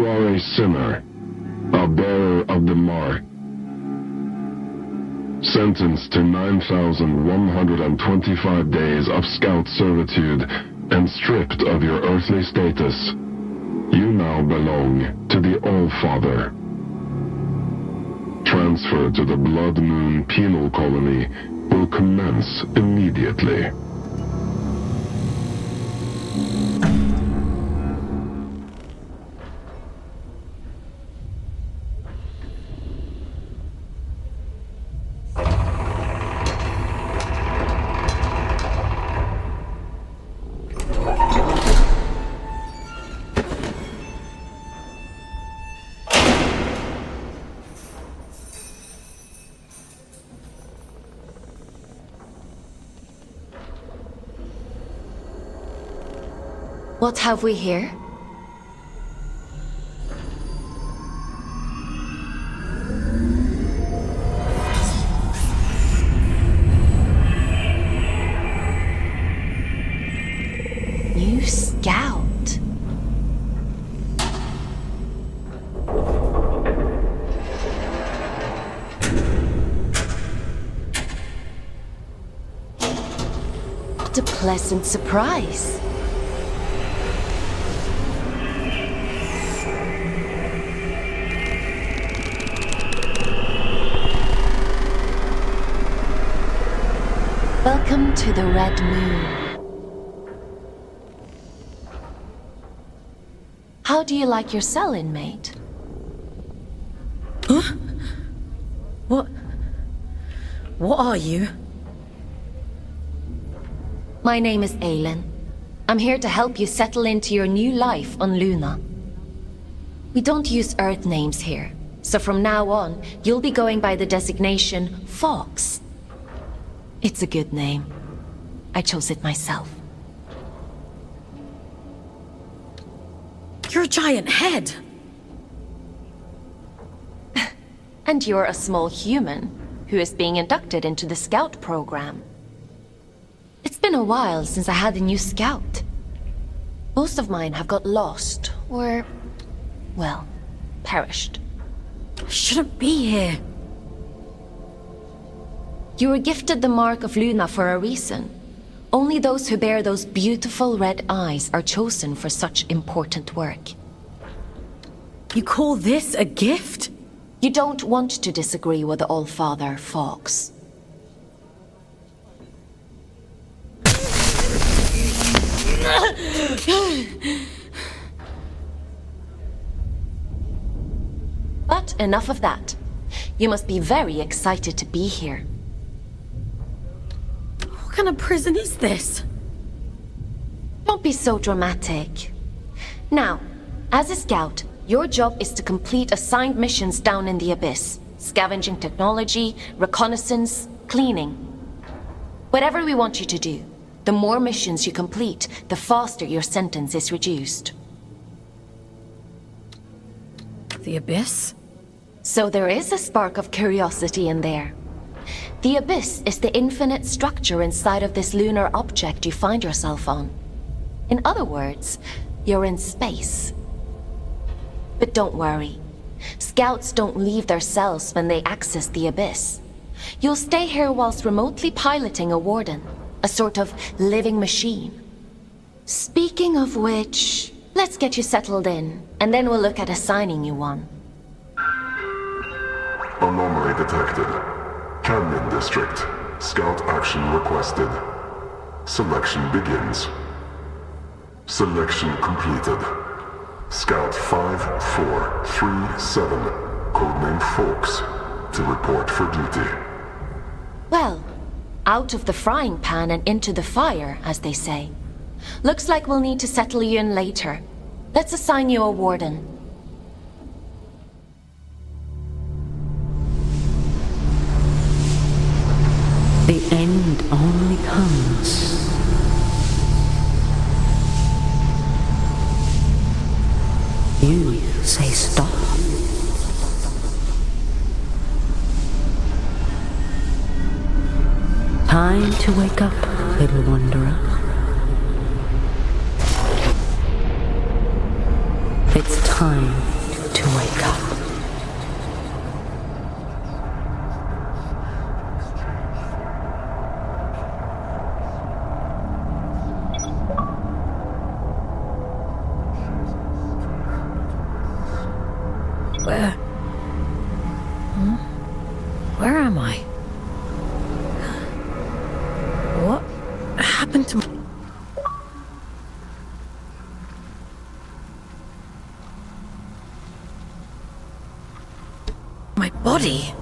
You are a sinner, a bearer of the mark, sentenced to 9,125 days of scout servitude and stripped of your earthly status. You now belong to the All-Father. Transfer to the Blood Moon Penal Colony will commence immediately. What have we here? New scout. What a pleasant surprise. Welcome to the Red Moon. How do you like your cell, inmate? Huh? What are you? My name is Aylin. I'm here to help you settle into your new life on Luna. We don't use Earth names here, so from now on, you'll be going by the designation Fox. It's a good name. I chose it myself. You're a giant head! And you're a small human who is being inducted into the Scout program. It's been a while since I had a new Scout. Most of mine have got lost, or, well, perished. I shouldn't be here. You were gifted the mark of Luna for a reason. Only those who bear those beautiful red eyes are chosen for such important work. You call this a gift? You don't want to disagree with the All-Father, Fox. But enough of that. You must be very excited to be here. What kind of prison is this? Don't be so dramatic. Now, as a scout, your job is to complete assigned missions down in the Abyss. Scavenging technology, reconnaissance, cleaning. Whatever we want you to do, the more missions you complete, the faster your sentence is reduced. The Abyss? So there is a spark of curiosity in there. The Abyss is the infinite structure inside of this lunar object you find yourself on. In other words, you're in space. But don't worry. Scouts don't leave their cells when they access the Abyss. You'll stay here whilst remotely piloting a warden, a sort of living machine. Speaking of which, let's get you settled in, and then we'll look at assigning you one. Anomaly detected. Canyon District. Scout action requested. Selection begins. Selection completed. Scout 5437, codename Fox, to report for duty. Well, out of the frying pan and into the fire, as they say. Looks like we'll need to settle you in later. Let's assign you a warden. The end only comes. You say stop. Time to wake up, little wanderer. It's time Where am I? What happened to my body?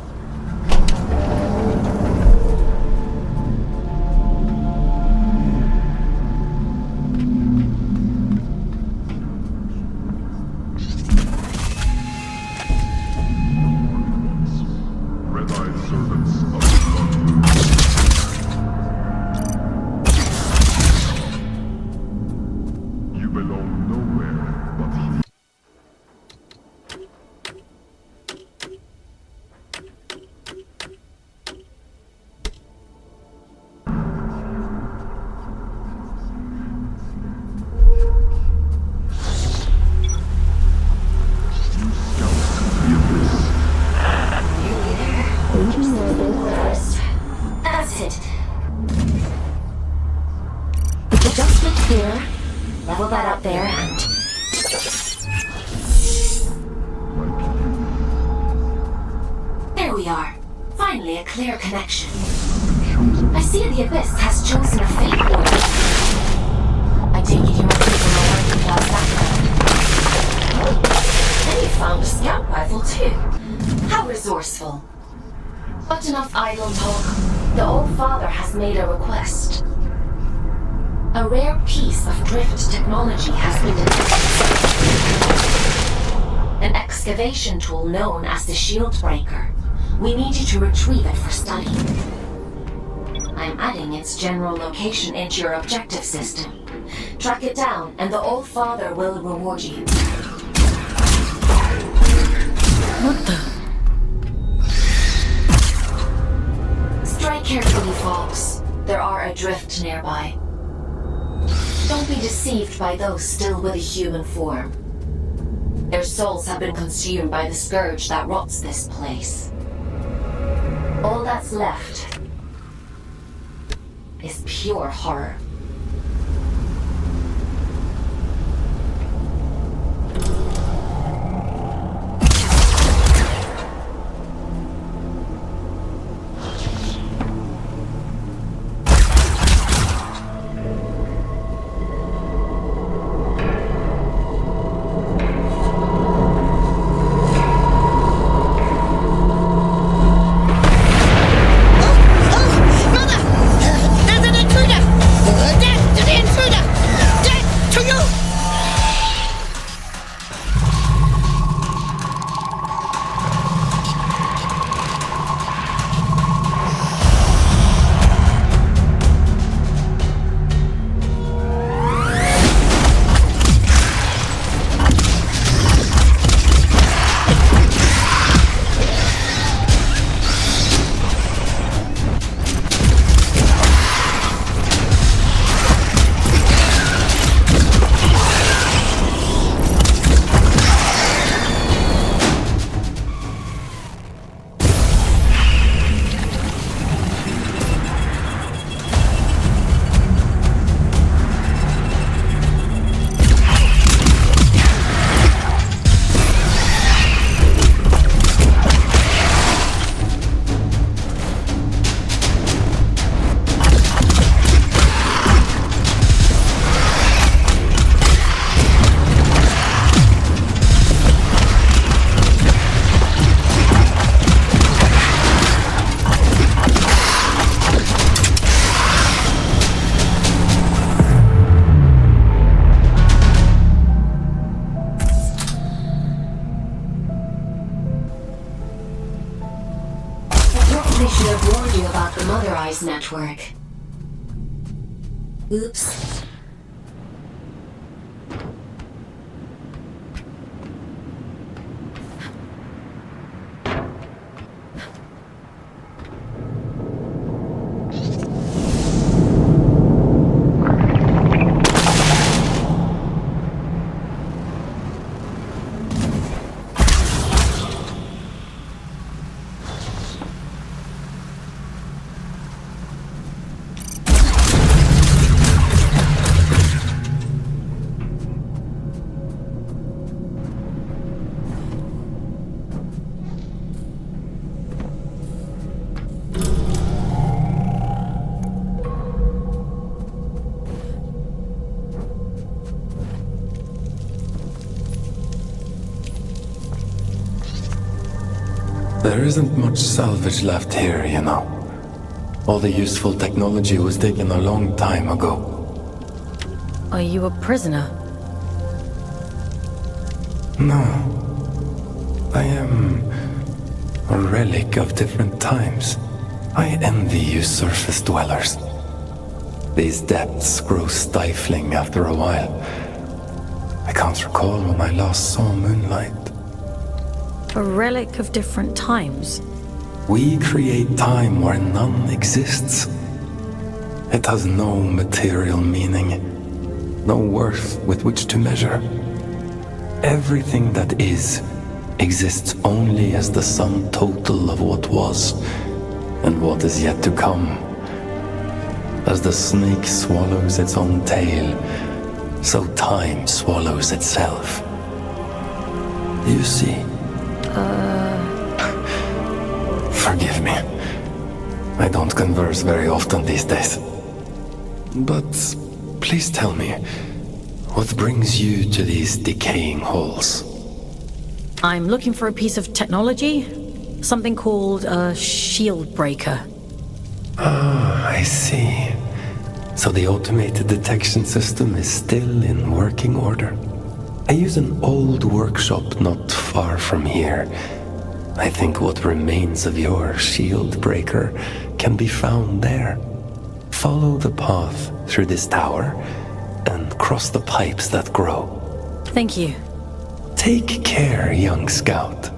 That's it. Adjustment here. Level that up there and... There we are. Finally a clear connection. I see the Abyss has chosen a fake orbit. I take it you must be from a working class background. And you found a scout rifle too. How resourceful. But enough idle talk. The Old Father has made a request. A rare piece of drift technology has been detected. An excavation tool known as the Shield Breaker. We need you to retrieve it for study. I'm adding its general location into your objective system. Track it down, and the Old Father will reward you. What the? Strike carefully, Fox. There are adrift nearby. Don't be deceived by those still with a human form. Their souls have been consumed by the Scourge that rots this place. All that's left is pure horror. Network. Oops. There isn't much salvage left here, you know. All the useful technology was taken a long time ago. Are you a prisoner? No. I am a relic of different times. I envy you surface dwellers. These depths grow stifling after a while. I can't recall when I last saw moonlight. A relic of different times? We create time where none exists. It has no material meaning, no worth with which to measure. Everything that is exists only as the sum total of what was and what is yet to come. As the snake swallows its own tail, so time swallows itself. You see? Forgive me. I don't converse very often these days. But please tell me, what brings you to these decaying halls? I'm looking for a piece of technology. Something called a shield breaker. Ah, I see. So the automated detection system is still in working order. I use an old workshop not far from here. I think what remains of your shield breaker can be found there. Follow the path through this tower and cross the pipes that grow. Thank you. Take care, young scout.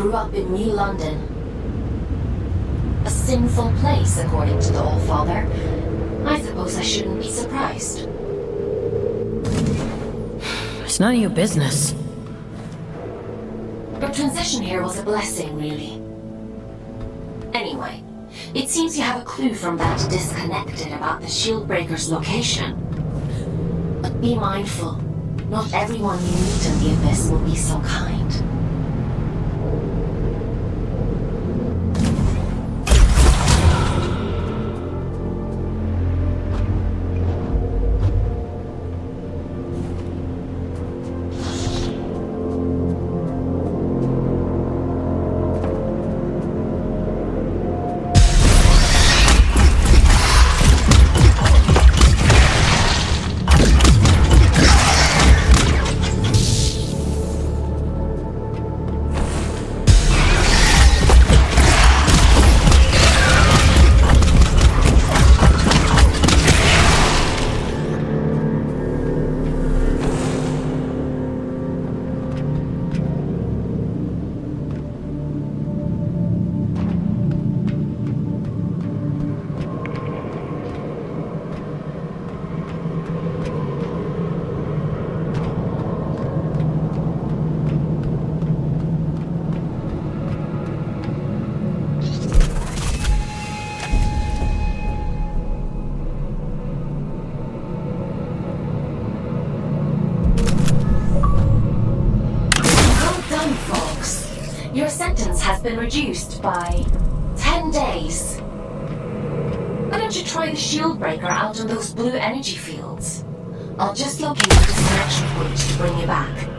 grew up in New London. A sinful place, according to the All-Father. I suppose I shouldn't be surprised. It's none of your business. Your transition here was a blessing, really. Anyway, it seems you have a clue from that disconnected about the Shieldbreaker's location. But be mindful. Not everyone you meet in the Abyss will be so kind. Your sentence has been reduced by 10 days. Why don't you try the Shieldbreaker out on those blue energy fields? I'll just locate the disconnection point to bring you back.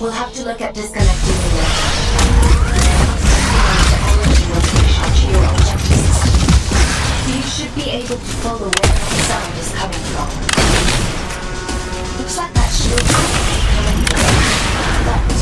We'll have to look at disconnecting the You should be able to follow where the sound is coming from. Looks like that shield is coming from that.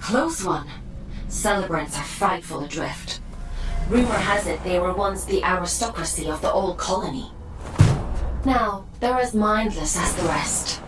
close one. Celebrants are frightful adrift. Rumor has it they were once the aristocracy of the old colony. Now, they're as mindless as the rest.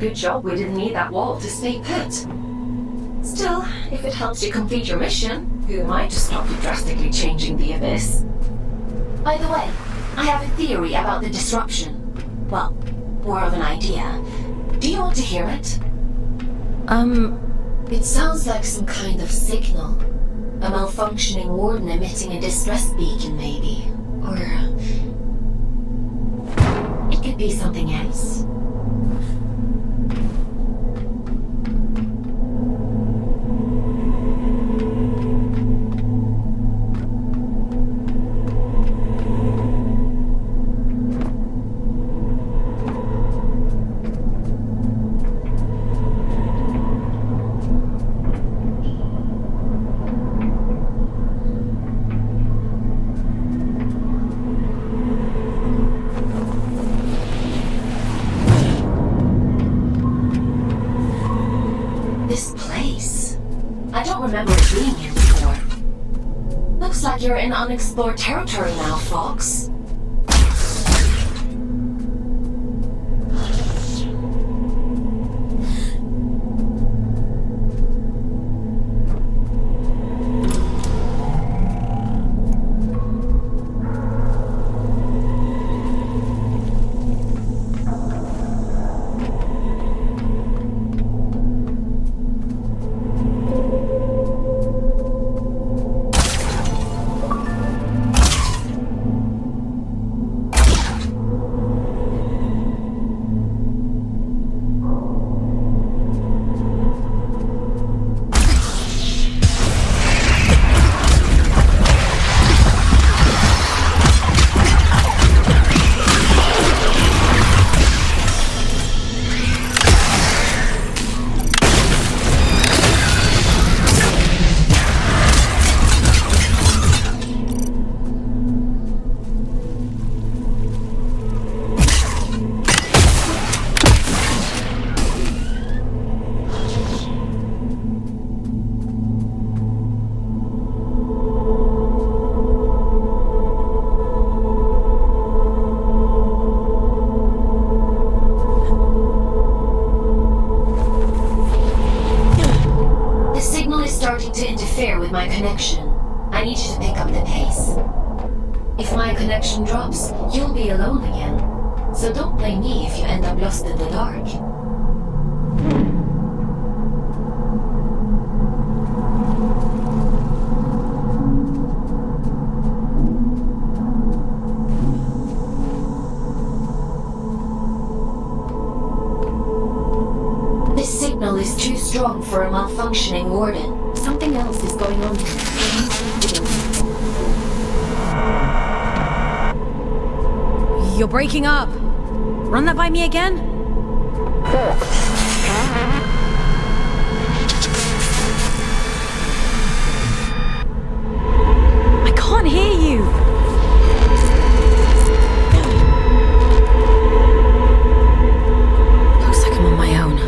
Good job we didn't need that wall to stay put. Still, if it helps you complete your mission, who am I to stop you drastically changing the Abyss? By the way, I have a theory about the disruption. Well, more of an idea. Do you want to hear it? It sounds like some kind of signal. A malfunctioning warden emitting a distress beacon, maybe. Or... it could be something else. Remember being here before. Looks like you're in unexplored territory now, Fox. with my connection. I need you to pick up the pace. If my connection drops, you'll be alone again. So don't blame me if you end up lost in the dark. This signal is too strong for a malfunctioning warden. Something else is going on here. You're breaking up. Run that by me again? I can't hear you. Looks like I'm on my own.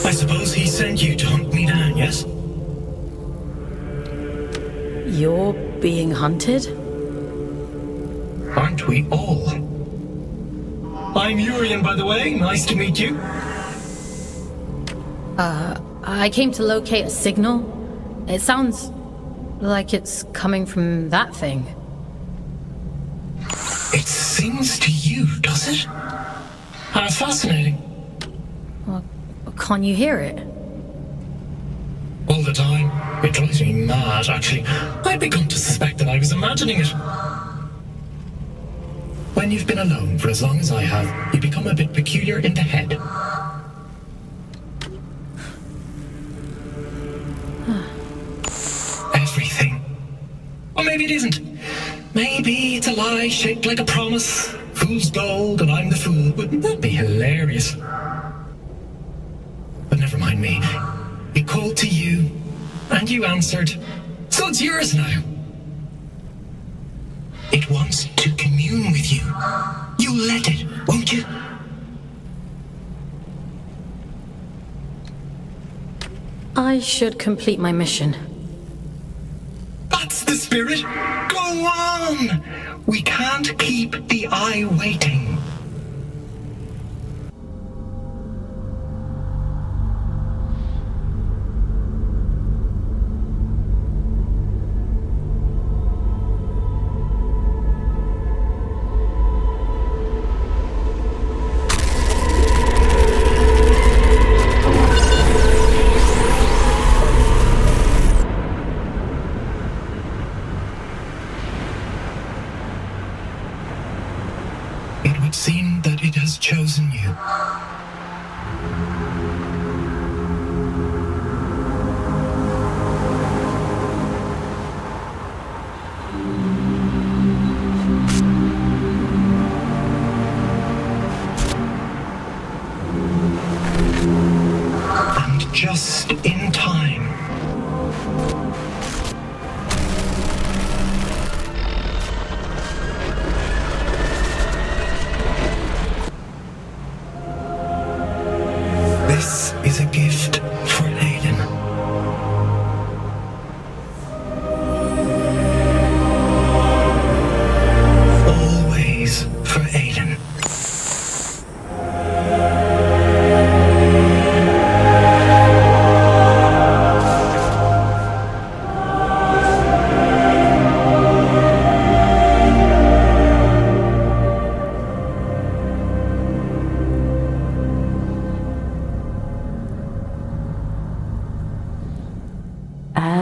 I suppose he sent you to hunt me down, yes? You're being hunted? Aren't we all? I'm Urian, by the way. Nice to meet you. I came to locate a signal. It sounds like it's coming from that thing. It sings to you, does it? How fascinating. Well, can't you hear it? All the time. It drives me mad, actually. I'd begun to suspect that I was imagining it. When you've been alone for as long as I have, you become a bit peculiar in the head. Everything. Or maybe it isn't. Maybe it's a lie shaped like a promise. Fool's gold and I'm the fool. Wouldn't that be hilarious? But never mind me. It called to you, and you answered. So it's yours now. It wants to commune with you. You let it, won't you? I should complete my mission. That's the spirit. Go on. We can't keep the eye waiting. It would seem that it has chosen you. And just in time. This is a gift for Aylin. Always for Aylin.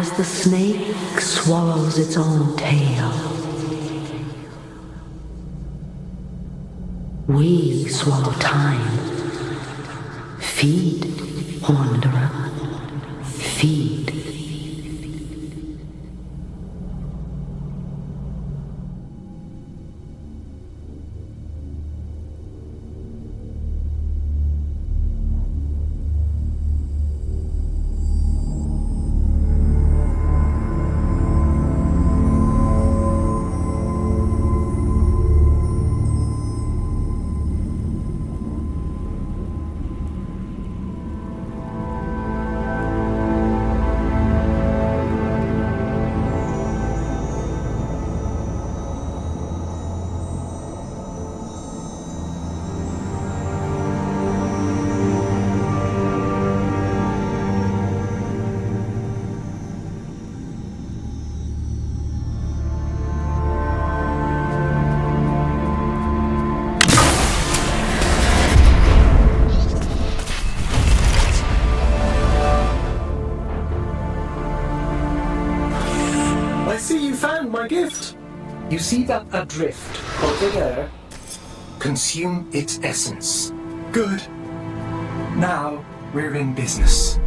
As the snake swallows its own tail, we swallow time. Feed, wanderer. Feed. My gift. You see that adrift over there? Consume its essence. Good. Now we're in business.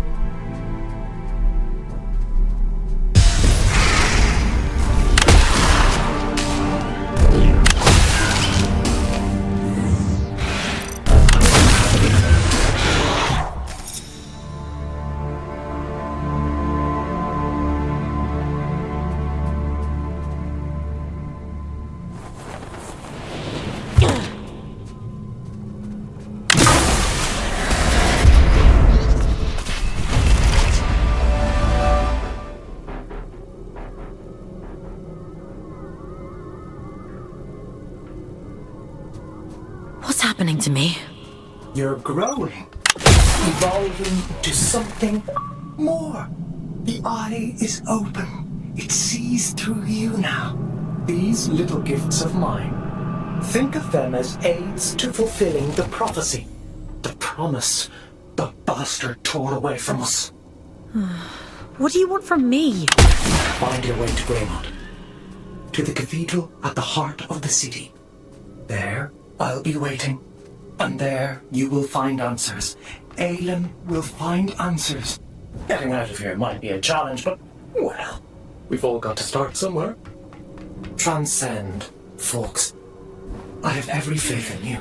What's happening to me? You're growing, evolving to something more. The eye is open. It sees through you now. These little gifts of mine, think of them as aids to fulfilling the prophecy, the promise the bastard tore away from us. What do you want from me? Find your way to Greymont, to the cathedral at the heart of the city. There, I'll be waiting, and there you will find answers. Aylin will find answers. Getting out of here might be a challenge, but, well, we've all got to start somewhere. Transcend, folks. I have every faith in you.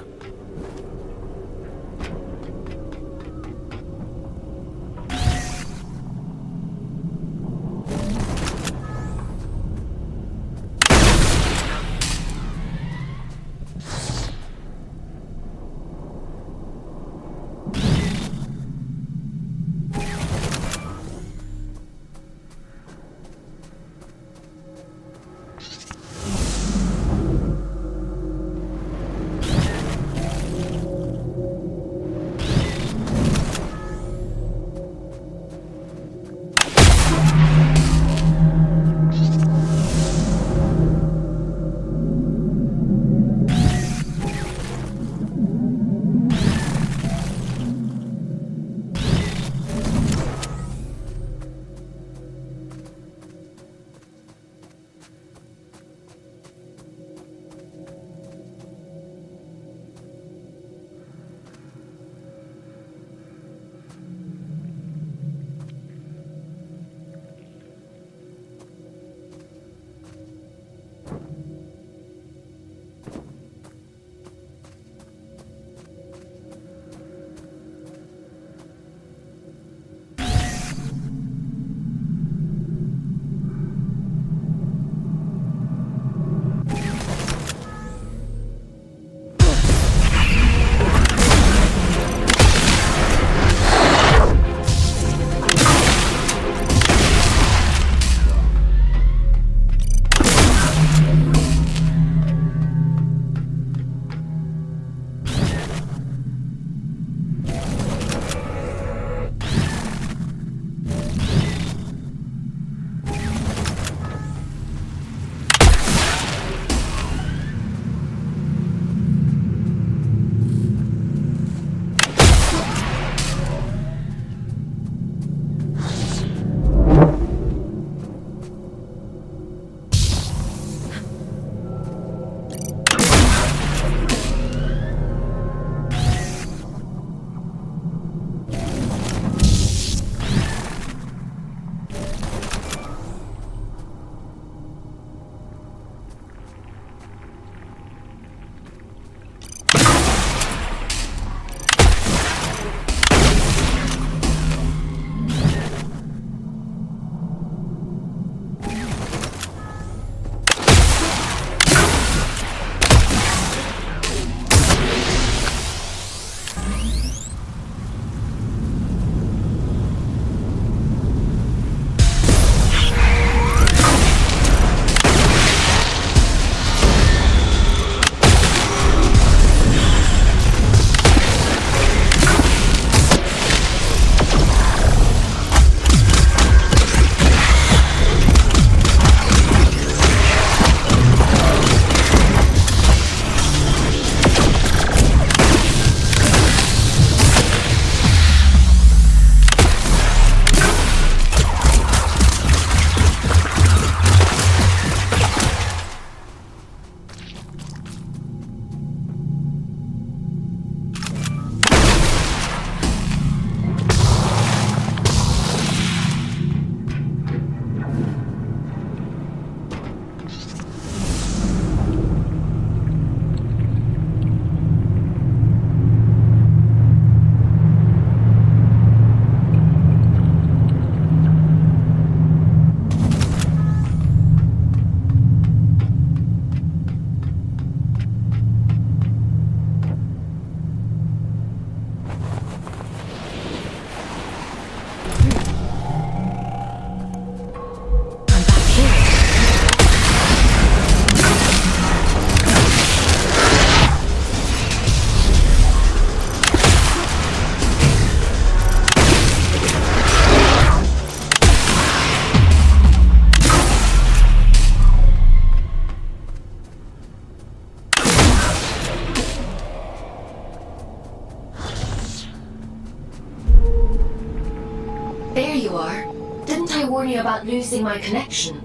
I warn you about losing my connection?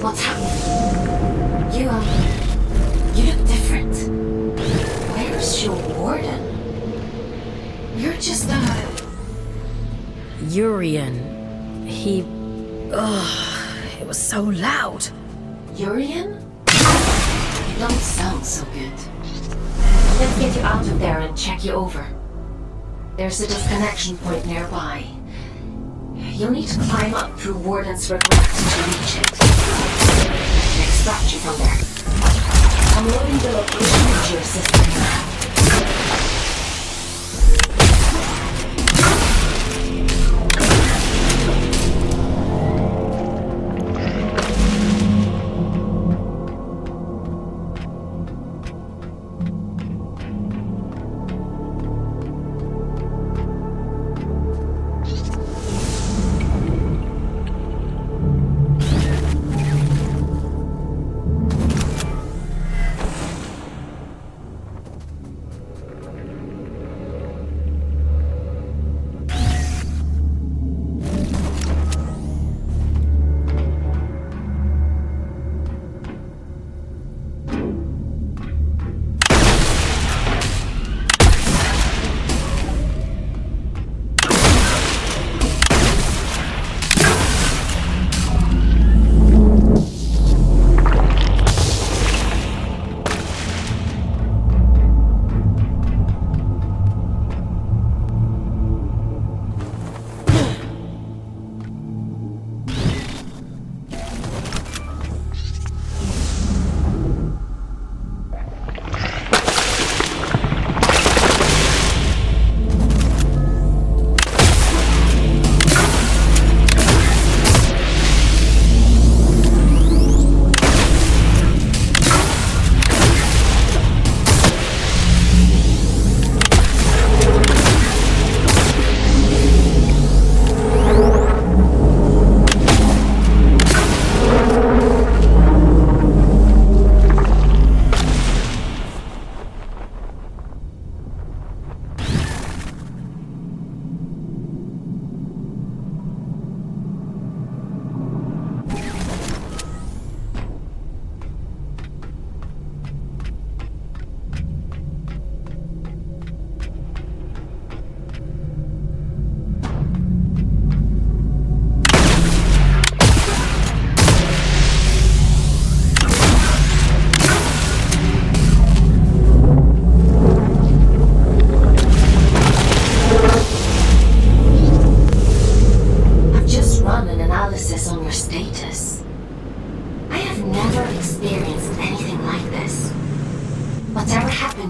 What's happened? You look different. Where's your warden? You're just Urian. He... it was so loud. Urian? You don't sound so good. Let's get you out of there and check you over. There's a disconnection point nearby. You'll need to climb up through Warden's request to reach it. And extract you from there. I'm loading the location into your system now.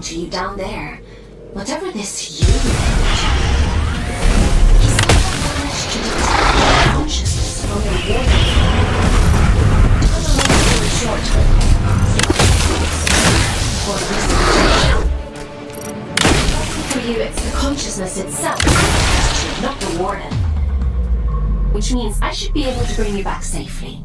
To you down there, whatever this you he's managed to detect consciousness from your warning. Short. For for you, it's the consciousness itself, not the warden. Which means I should be able to bring you back safely.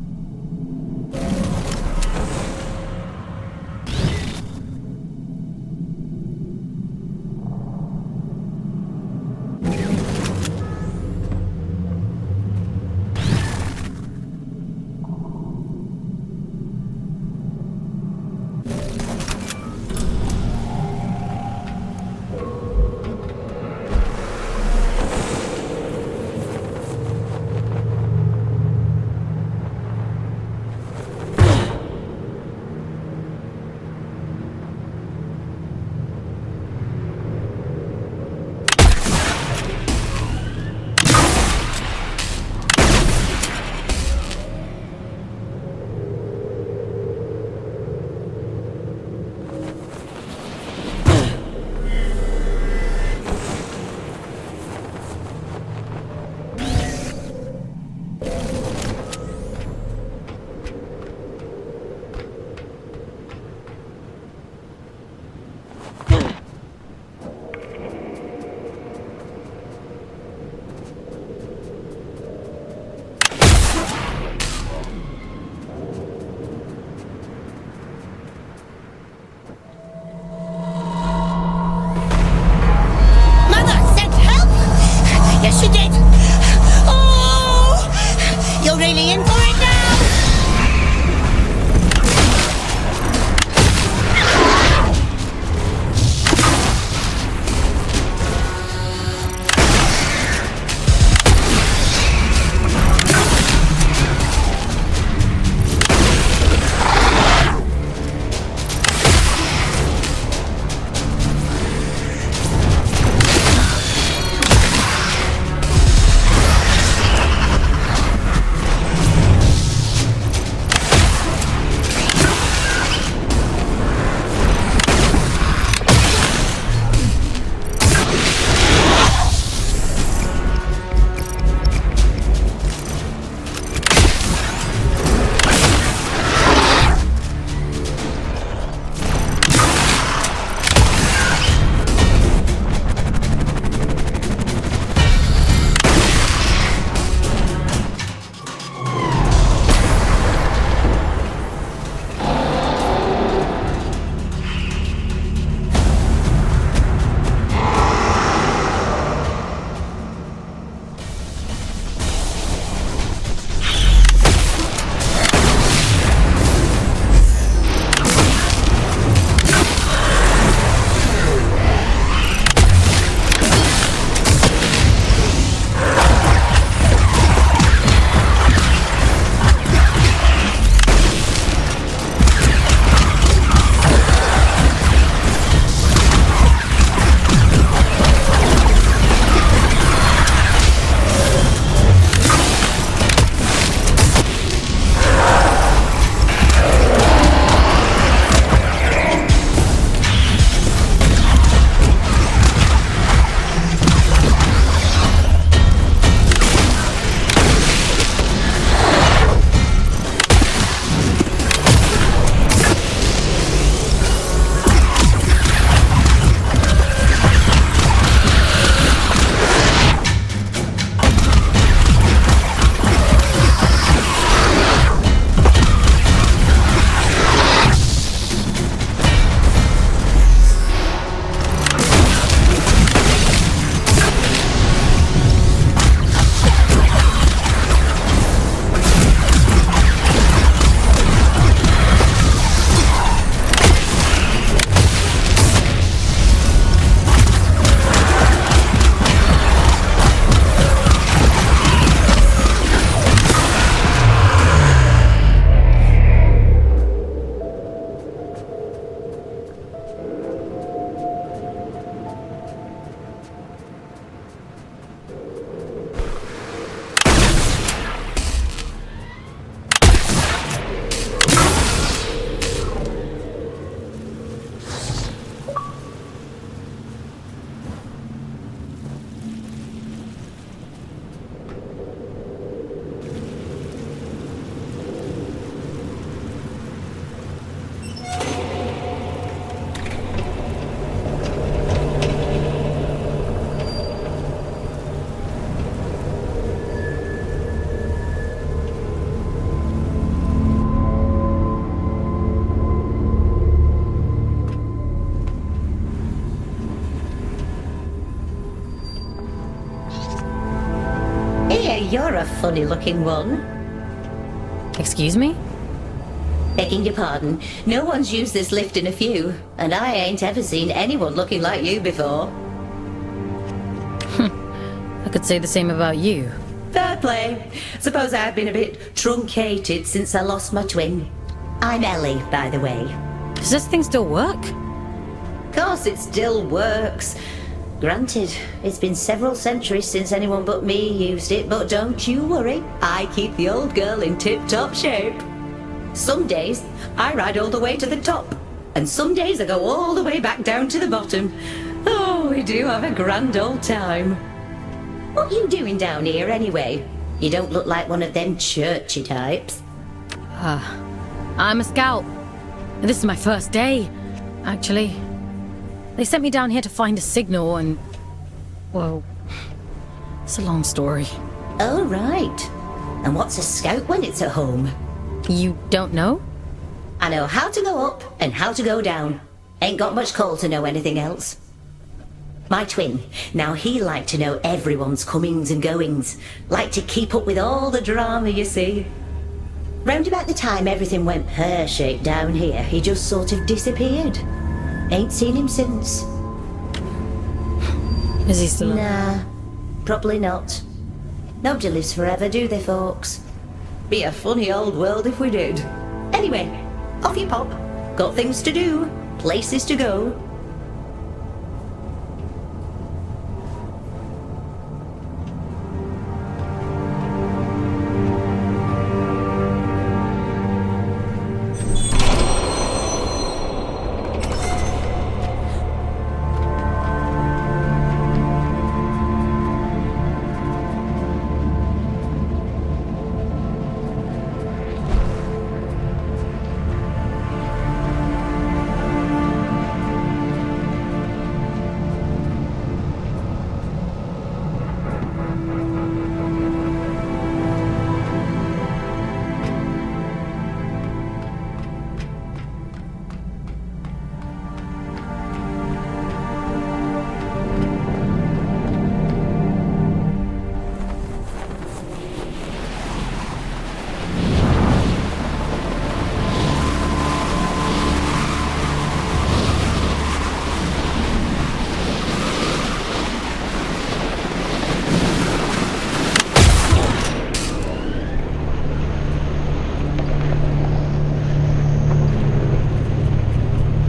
really in for it now? You're a funny-looking one. Excuse me? Begging your pardon, no one's used this lift in a few, and I ain't ever seen anyone looking like you before. I could say the same about you. Fair play. Suppose I've been a bit truncated since I lost my twin. I'm Ellie, by the way. Does this thing still work? Course it still works. Granted, it's been several centuries since anyone but me used it, but don't you worry, I keep the old girl in tip-top shape. Some days, I ride all the way to the top, and some days I go all the way back down to the bottom. Oh, we do have a grand old time. What you doing down here, anyway? You don't look like one of them churchy types. I'm a scout. This is my first day, actually. They sent me down here to find a signal and... well... it's a long story. Oh, right. And what's a scout when it's at home? You don't know? I know how to go up and how to go down. Ain't got much call to know anything else. My twin. Now he liked to know everyone's comings and goings. Liked to keep up with all the drama, you see. Round about the time everything went pear-shaped down here, he just sort of disappeared. Ain't seen him since. Is he still Nah, probably not. Nobody lives forever, do they, folks? Be a funny old world if we did. Anyway, off you pop. Got things to do, places to go.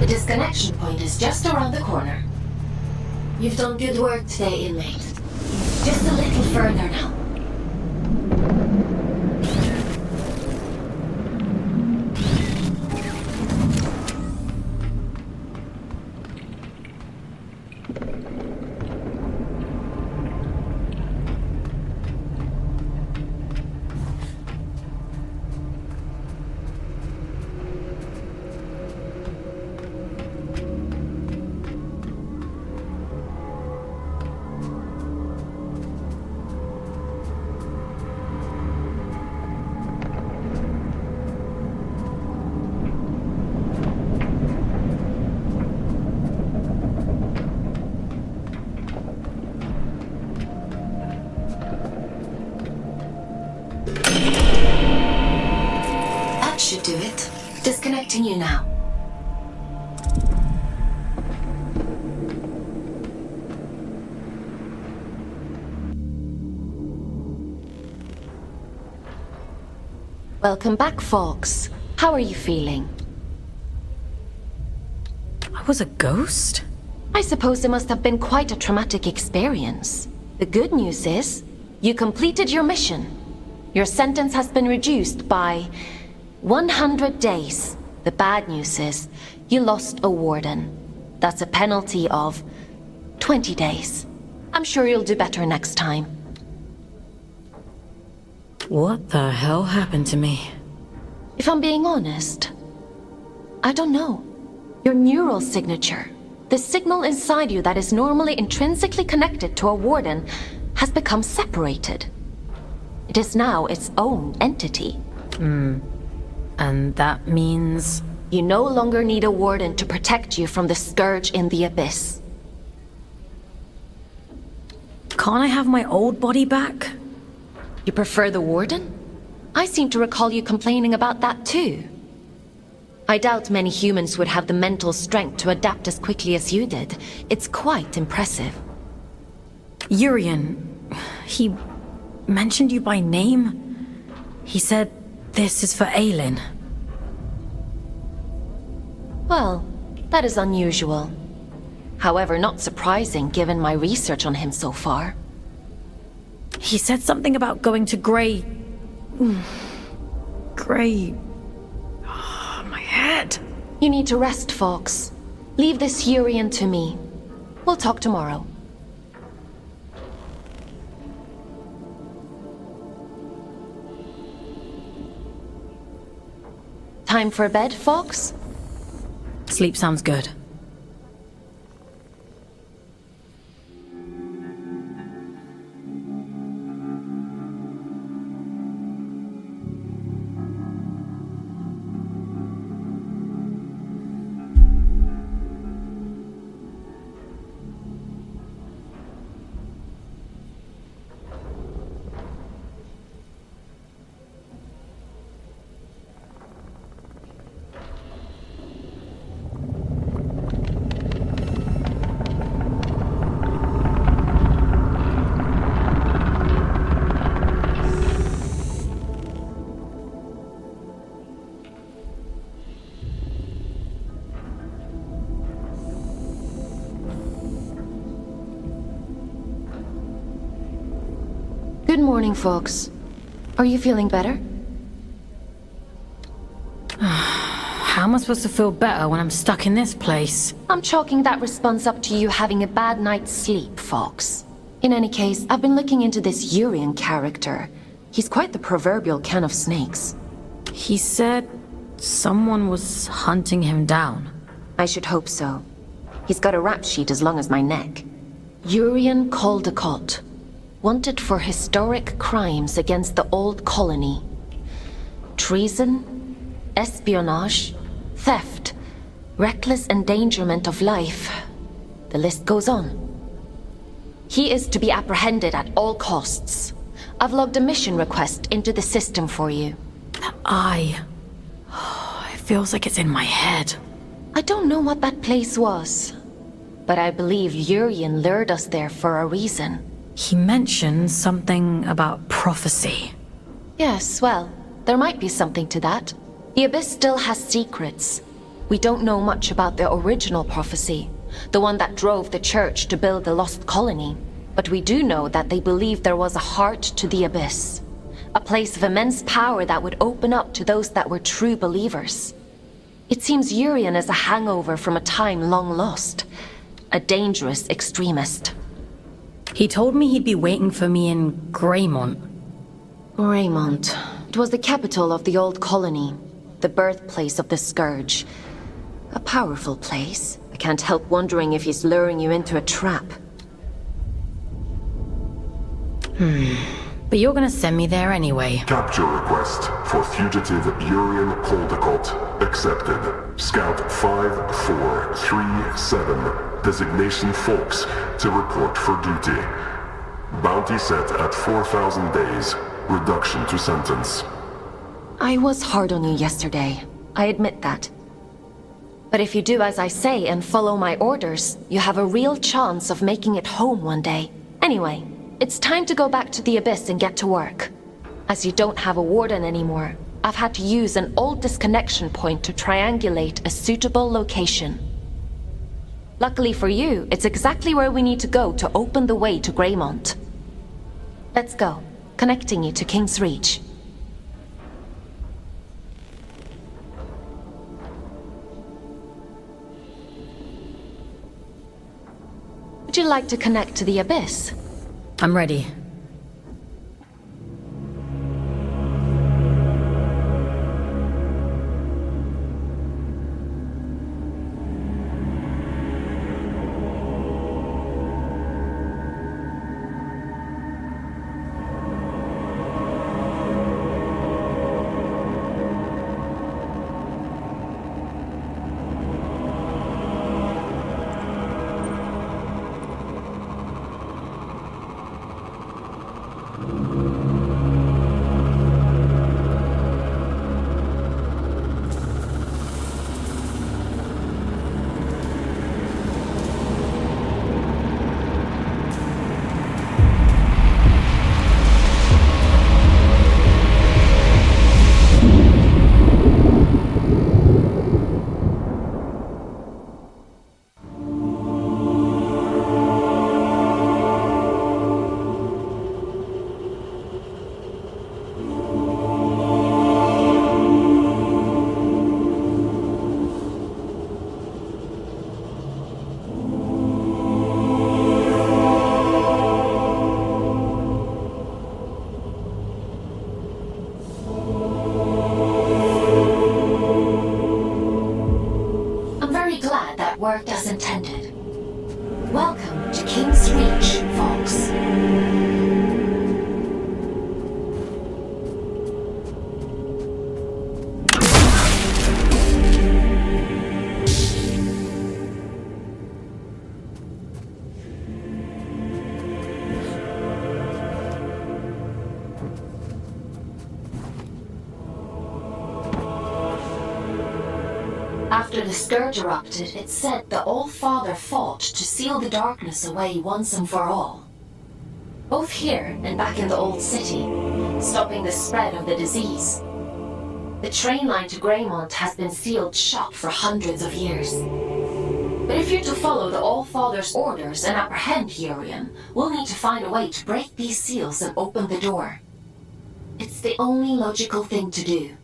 Disconnection point is just around the corner. You've done good work today, inmate. Just a little further now. Should do it. Disconnecting you now. Welcome back, folks. How are you feeling? I was a ghost? I suppose it must have been quite a traumatic experience. The good news is, you completed your mission. Your sentence has been reduced by 100 days. The bad news is, you lost a warden. That's a penalty of 20 days. I'm sure you'll do better next time. What the hell happened to me? If I'm being honest, I don't know. Your neural signature, the signal inside you that is normally intrinsically connected to a warden, has become separated. It is now its own entity. And that means... You no longer need a warden to protect you from the Scourge in the Abyss. Can't I have my old body back? You prefer the warden? I seem to recall you complaining about that too. I doubt many humans would have the mental strength to adapt as quickly as you did. It's quite impressive. Urian, he mentioned you by name. He said this is for Aylin. Well, that is unusual. However, not surprising given my research on him so far. He said something about going to Grey... Grey... my head. You need to rest, Fox. Leave this Urian to me. We'll talk tomorrow. Time for bed, Fox? Sleep sounds good. morning, folks. Are you feeling better? How am I supposed to feel better when I'm stuck in this place? I'm chalking that response up to you having a bad night's sleep, Fox. In any case, I've been looking into this Urian character. He's quite the proverbial can of snakes. He said someone was hunting him down. I should hope so. He's got a rap sheet as long as my neck. Urian Caldecott. Wanted for historic crimes against the old colony. Treason, espionage, theft, reckless endangerment of life. The list goes on. He is to be apprehended at all costs. I've logged a mission request into the system for you. It feels like it's in my head. I don't know what that place was, but I believe Urian lured us there for a reason. He mentioned something about prophecy. Yes, well, there might be something to that. The Abyss still has secrets. We don't know much about the original prophecy, the one that drove the Church to build the lost colony. But we do know that they believed there was a heart to the Abyss. A place of immense power that would open up to those that were true believers. It seems Urian is a hangover from a time long lost. A dangerous extremist. He told me he'd be waiting for me in Greymont. Greymont. It was the capital of the old colony. The birthplace of the Scourge. A powerful place. I can't help wondering if he's luring you into a trap. But you're gonna send me there anyway. Capture request for fugitive Urian Caldecott accepted. Scout 5437, designation Fox, to report for duty. Bounty set at 4,000 days, reduction to sentence. I was hard on you yesterday. I admit that. But if you do as I say and follow my orders, you have a real chance of making it home one day. Anyway, it's time to go back to the Abyss and get to work. As you don't have a warden anymore, I've had to use an old disconnection point to triangulate a suitable location. Luckily for you, it's exactly where we need to go to open the way to Greymont. Let's go, connecting you to King's Reach. Would you like to connect to the Abyss? I'm ready. Worked as intended. Welcome to King's Reach, Fox. After the Scourge erupted, it said the All-Father fought to seal the darkness away once and for all. Both here and back in the Old City, stopping the spread of the disease. The train line to Greymont has been sealed shut for hundreds of years. But if you're to follow the All-Father's orders and apprehend Hurian, we'll need to find a way to break these seals and open the door. It's the only logical thing to do.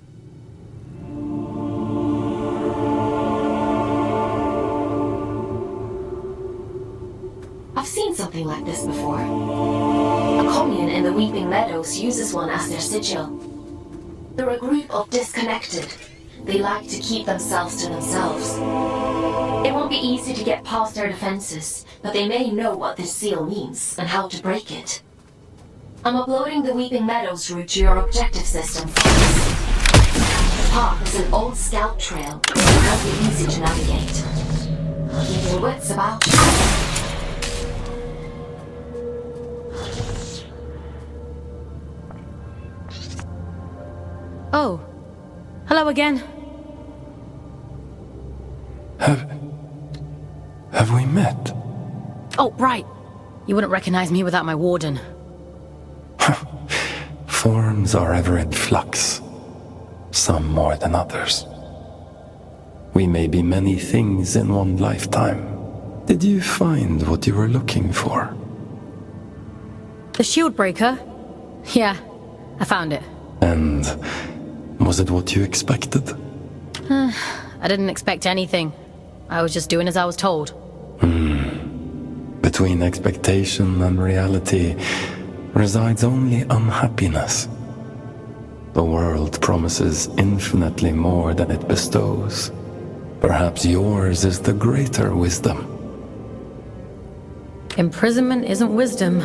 I've seen something like this before. A commune in the Weeping Meadows uses one as their sigil. They're a group of disconnected. They like to keep themselves to themselves. It won't be easy to get past their defenses, but they may know what this seal means and how to break it. I'm uploading the Weeping Meadows route to your objective system. The path is an old scout trail. It won't be easy to navigate. Keep your wits about you. Oh. Hello again. Have we met? Oh, right. You wouldn't recognize me without my warden. Forms are ever in flux. Some more than others. We may be many things in one lifetime. Did you find what you were looking for? The shield breaker? Yeah, I found it. And was it what you expected? I didn't expect anything. I was just doing as I was told. Between expectation and reality resides only unhappiness. The world promises infinitely more than it bestows. Perhaps yours is the greater wisdom. Imprisonment isn't wisdom.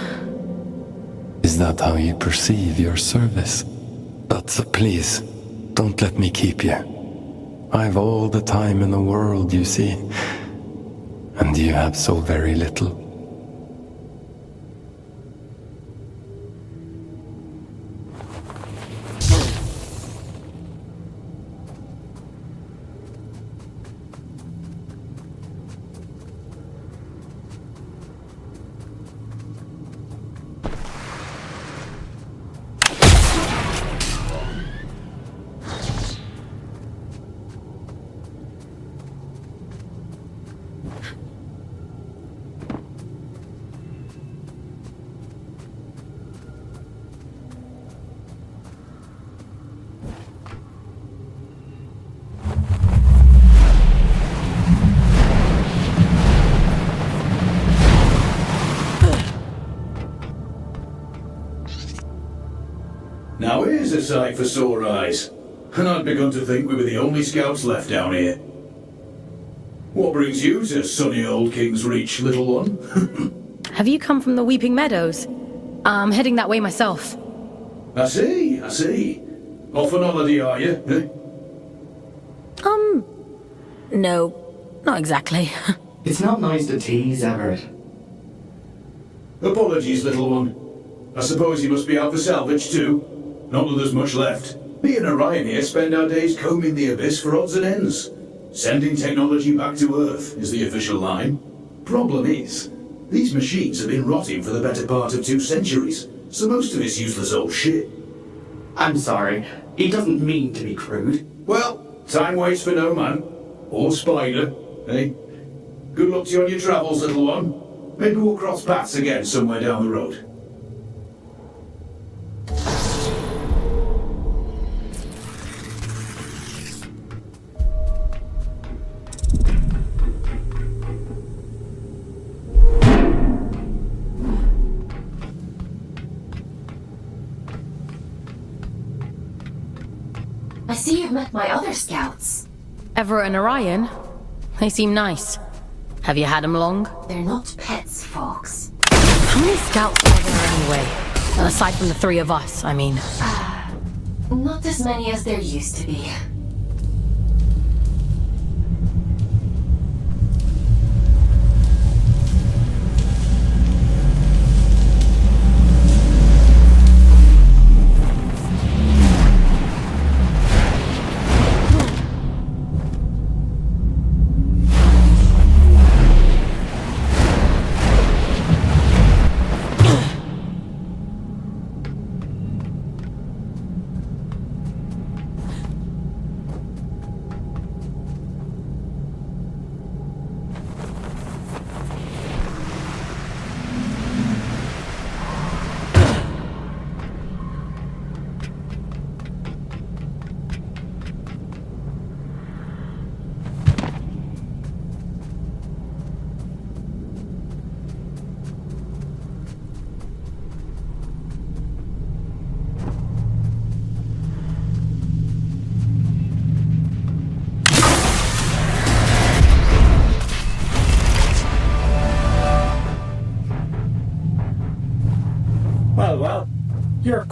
Is that how you perceive your service? But please, don't let me keep you. I've all the time in the world, you see. And you have so very little. Now here's a sight for sore eyes. And I'd begun to think we were the only scouts left down here. What brings you to sunny old King's Reach, little one? Have you come from the Weeping Meadows? I'm heading that way myself. I see. Off on holiday, are you? Eh? No, not exactly. It's not nice to tease, Everett. Apologies, little one. I suppose you must be out for salvage too. Not that there's much left. Me and Orion here spend our days combing the abyss for odds and ends. Sending technology back to Earth is the official line. Problem is, these machines have been rotting for the better part of 2 centuries, so most of it's useless old shit. I'm sorry. He doesn't mean to be crude. Well, time waits for no man. Or spider, eh? Good luck to you on your travels, little one. Maybe we'll cross paths again somewhere down the road. I see you've met my other scouts. Everett and Orion? They seem nice. Have you had them long? They're not pets, Fox. How many scouts are there anyway? Aside from the 3 of us, I mean. Not as many as there used to be.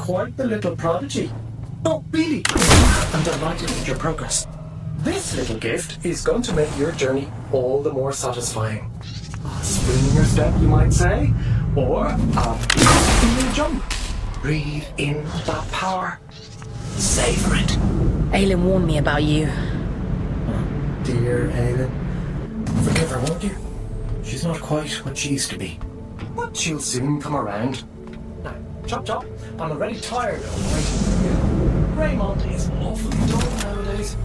quite the little prodigy. Oh, really? I'm delighted with your progress. This little gift is going to make your journey all the more satisfying. A spring in your step, you might say, or a in your jump. Breathe in that power. Savor it. Aylin warned me about you. Dear Aylin. Forgive her, won't you? She's not quite what she used to be. But she'll soon come around. Now, chop chop. I'm already tired of waiting for you. Raymond is awfully dull nowadays.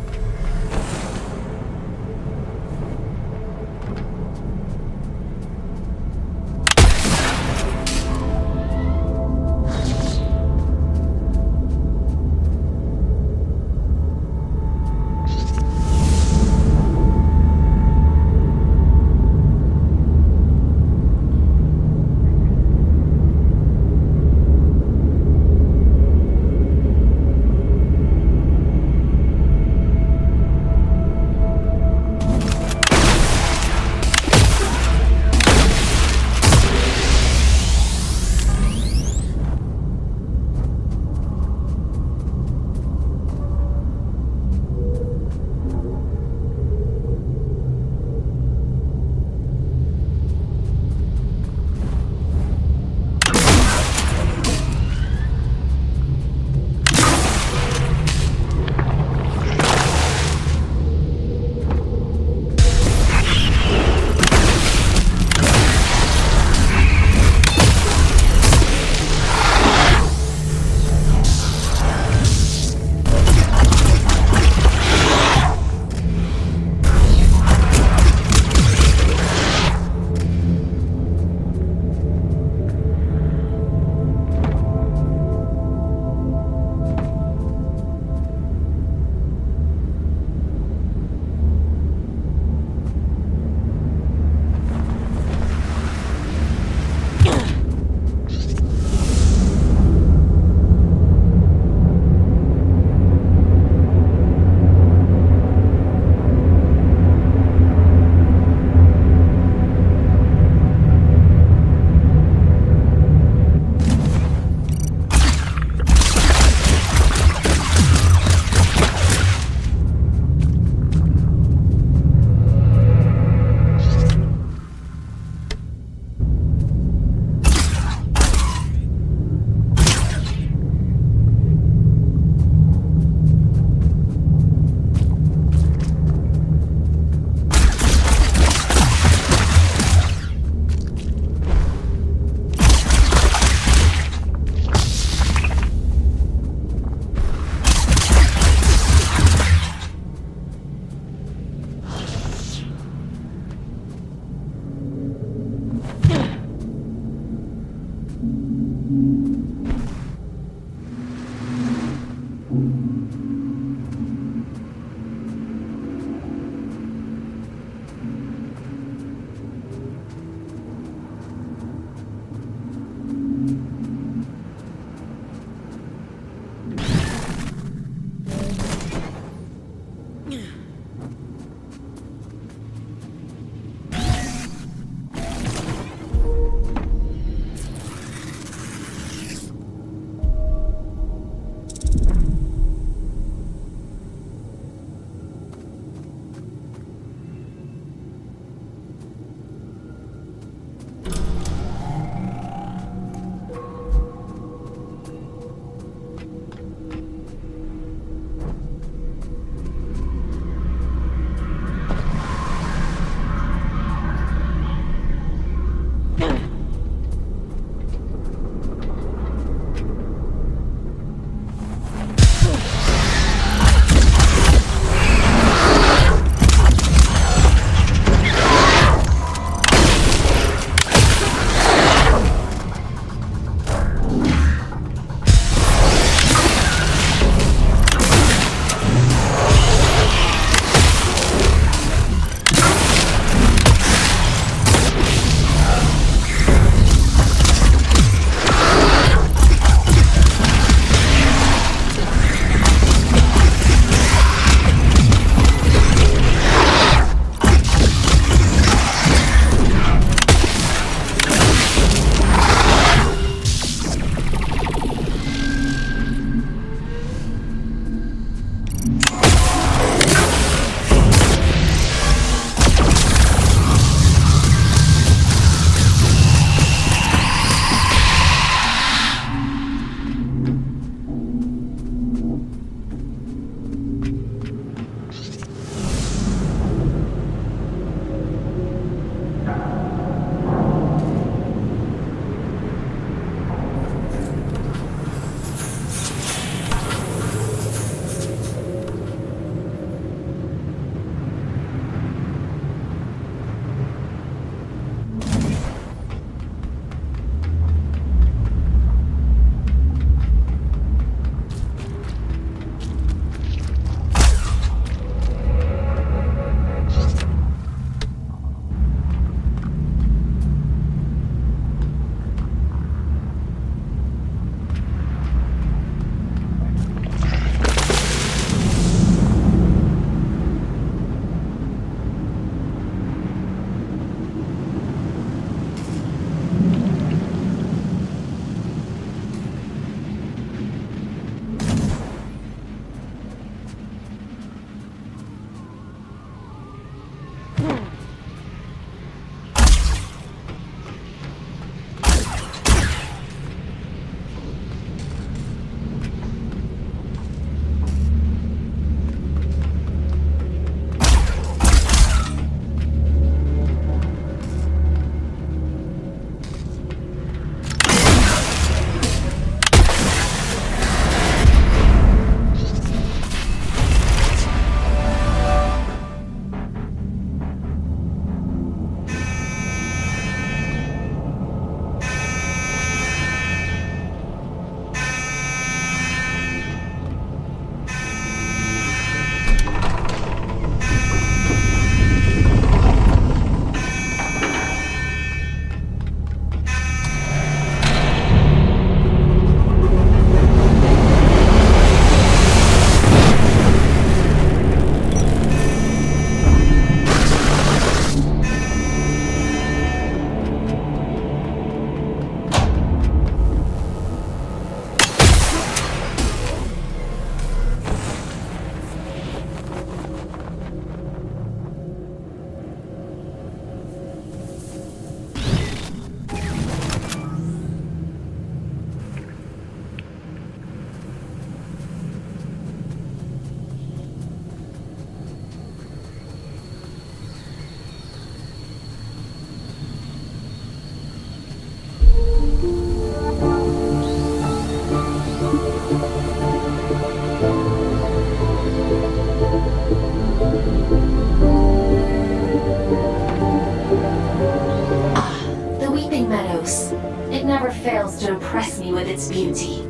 with its beauty.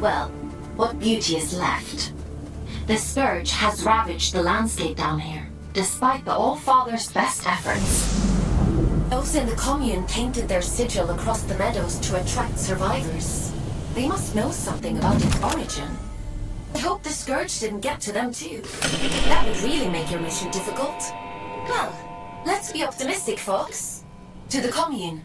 Well, what beauty is left? The Scourge has ravaged the landscape down here, despite the All-Father's best efforts. Those in the commune painted their sigil across the meadows to attract survivors. They must know something about its origin. I hope the Scourge didn't get to them too. That would really make your mission difficult. Well, let's be optimistic, folks. To the commune.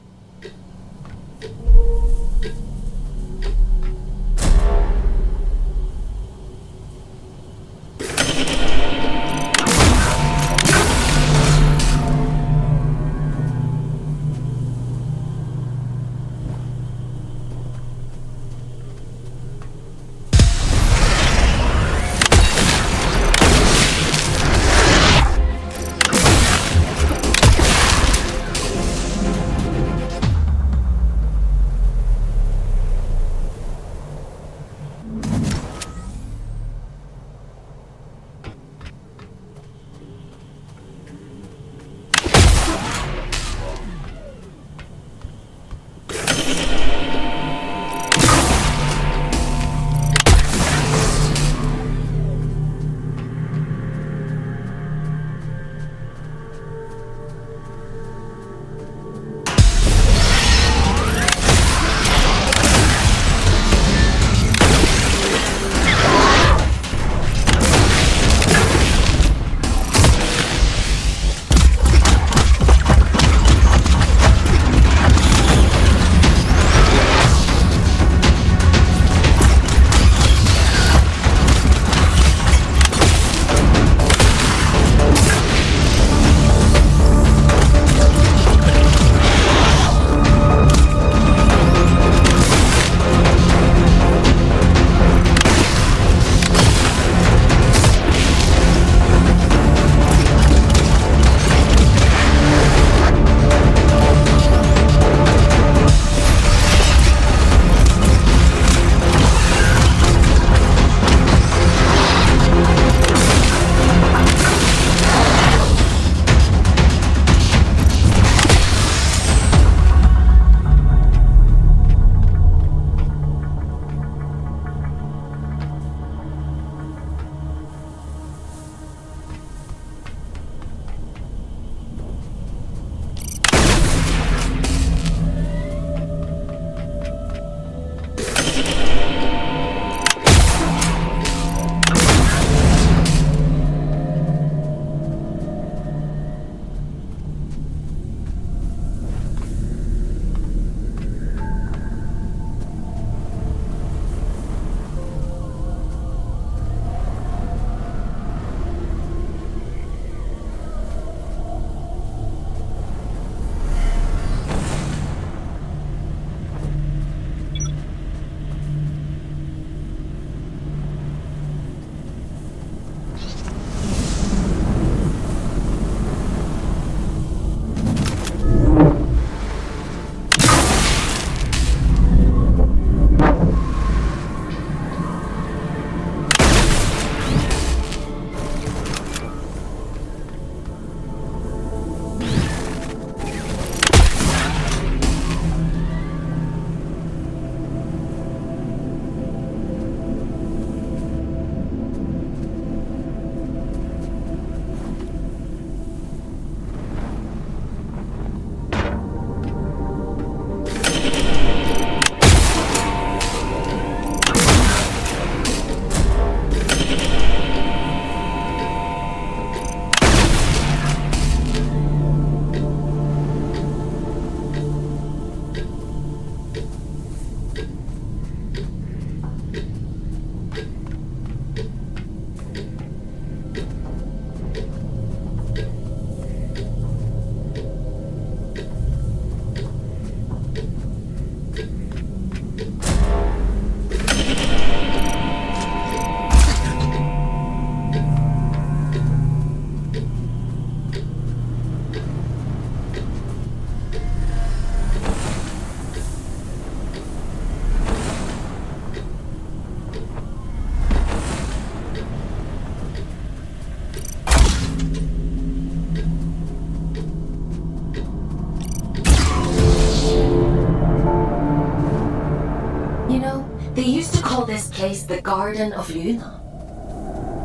place the Garden of Luna.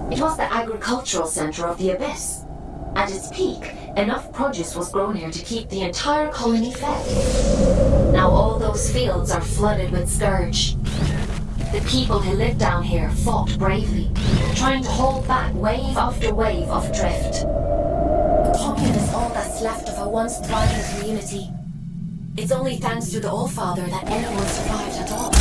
It was the agricultural center of the Abyss. At its peak, enough produce was grown here to keep the entire colony fed. Now all those fields are flooded with Scourge. The people who lived down here fought bravely, trying to hold back wave after wave of drift. The Commune is all that's left of a once thriving community. It's only thanks to the Allfather that anyone survived at all.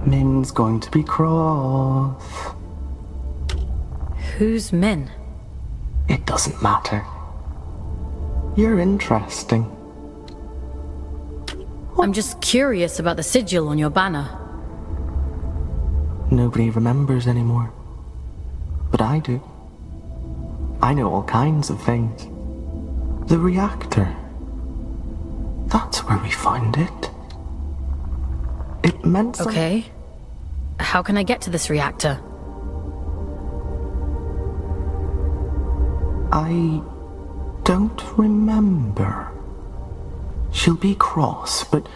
Min's going to be cross. Who's Min? It doesn't matter. You're interesting. I'm just curious about the sigil on your banner. Nobody remembers anymore. But I do. I know all kinds of things. The reactor. That's where we found it. It meant something. Okay. How can I get to this reactor? I don't remember. She'll be cross, but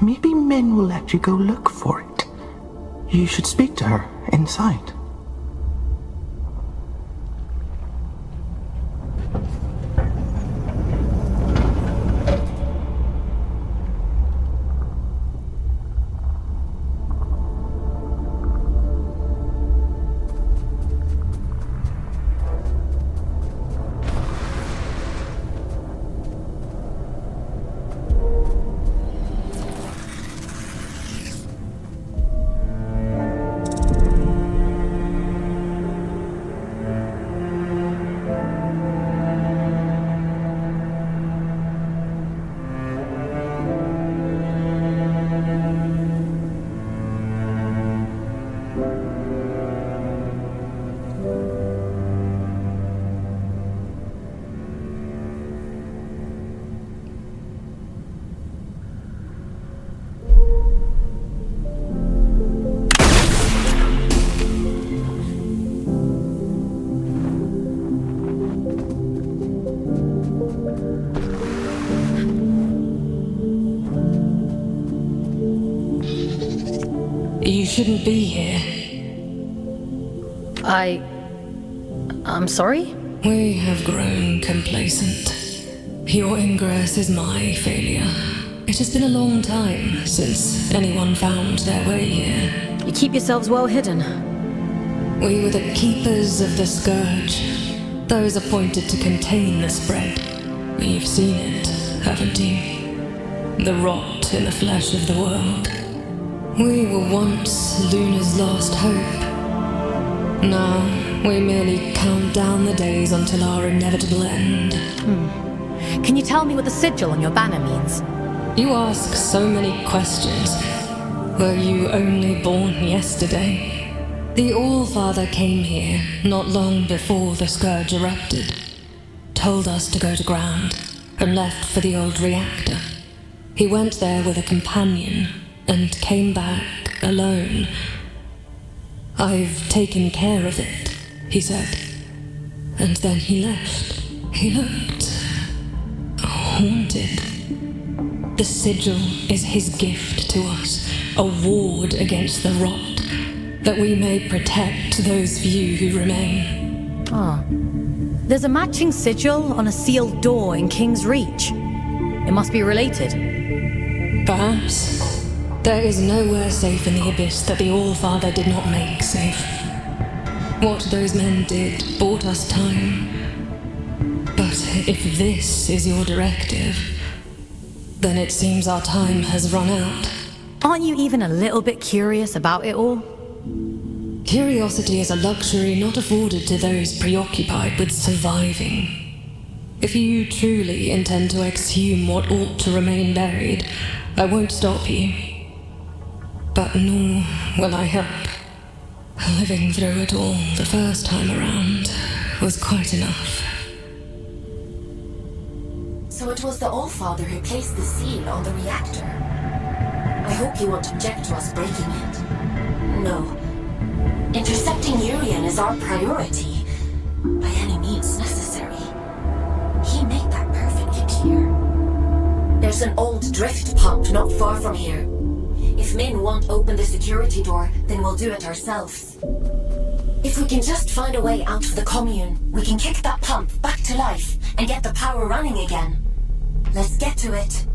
maybe Min will let you go look for it. You should speak to her inside. You shouldn't be here. I'm sorry? We have grown complacent. Your ingress is my failure. It has been a long time since anyone found their way here. You keep yourselves well hidden. We were the keepers of the Scourge, those appointed to contain the spread. You've seen it, haven't you? The rot in the flesh of the world. We were once Luna's last hope. Now, we merely count down the days until our inevitable end. Can you tell me what the sigil on your banner means? You ask so many questions. Were you only born yesterday? The All-Father came here not long before the Scourge erupted, told us to go to ground, and left for the old reactor. He went there with a companion, and came back alone. "I've taken care of it," he said. And then he left. He looked haunted. The sigil is his gift to us, a ward against the rot, that we may protect those few who remain. There's a matching sigil on a sealed door in King's Reach. It must be related. Perhaps. There is nowhere safe in the Abyss that the All-Father did not make safe. What those men did bought us time. But if this is your directive, then it seems our time has run out. Aren't you even a little bit curious about it all? Curiosity is a luxury not afforded to those preoccupied with surviving. If you truly intend to exhume what ought to remain buried, I won't stop you. But nor will I help. Living through it all the first time around was quite enough. So it was the All-Father who placed the seal on the reactor. I hope you won't object to us breaking it. No. Intercepting Urian is our priority, by any means necessary. He made that perfectly clear. There's an old drift pump not far from here. If Min won't open the security door, then we'll do it ourselves. If we can just find a way out of the commune, we can kick that pump back to life and get the power running again. Let's get to it.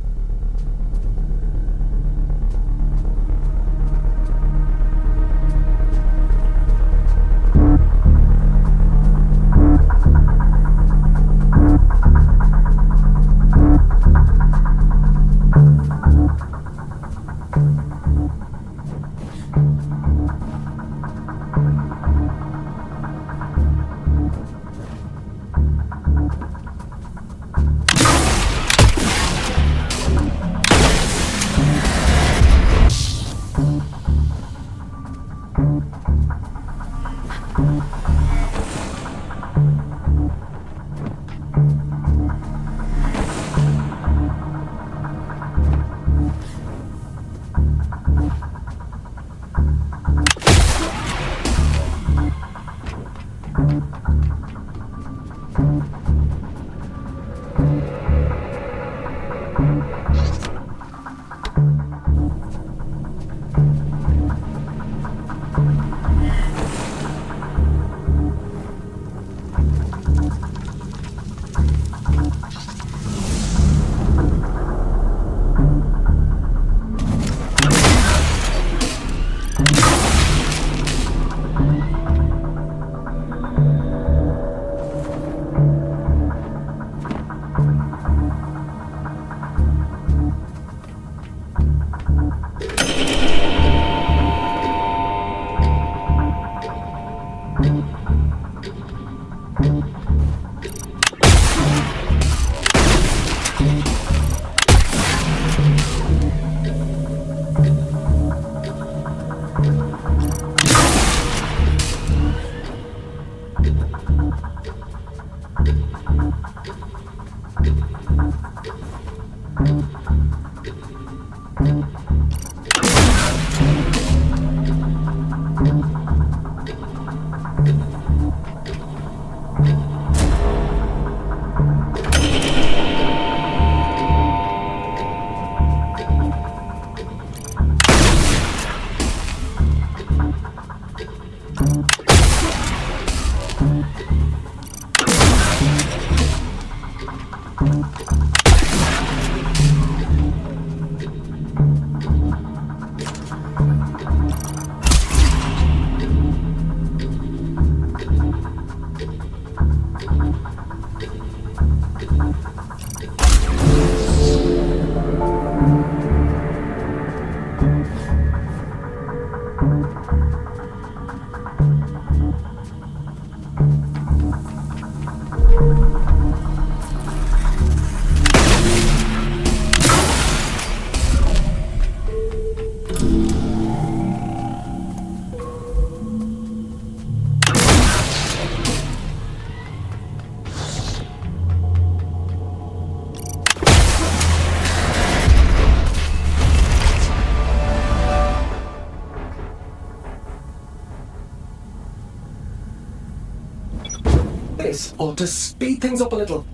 This ought to speed things up a little.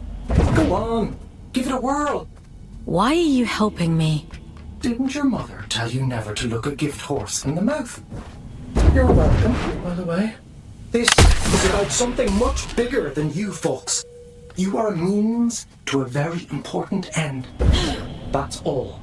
Go on, give it a whirl. Why are you helping me? Didn't your mother tell you never to look a gift horse in the mouth? You're welcome, by the way. This is about something much bigger than you folks. You are a means to a very important end. That's all.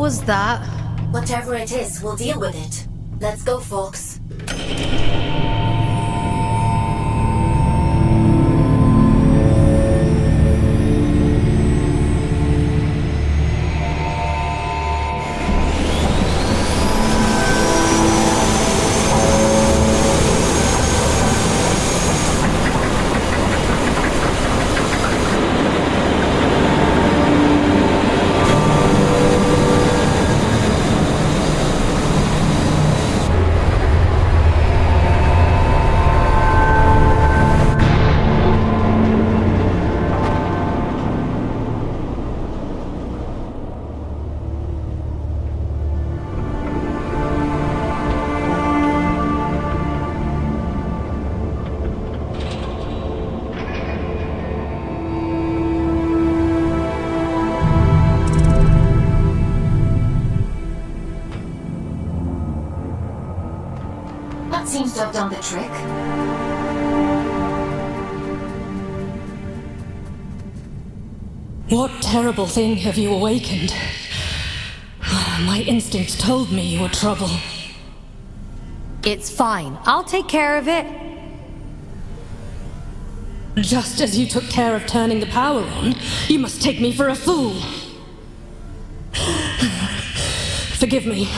was that? Whatever it is, we'll deal with it. Let's go, folks. That seems to have done the trick. What terrible thing have you awakened? My instincts told me you were trouble. It's fine. I'll take care of it. Just as you took care of turning the power on, you must take me for a fool. Forgive me.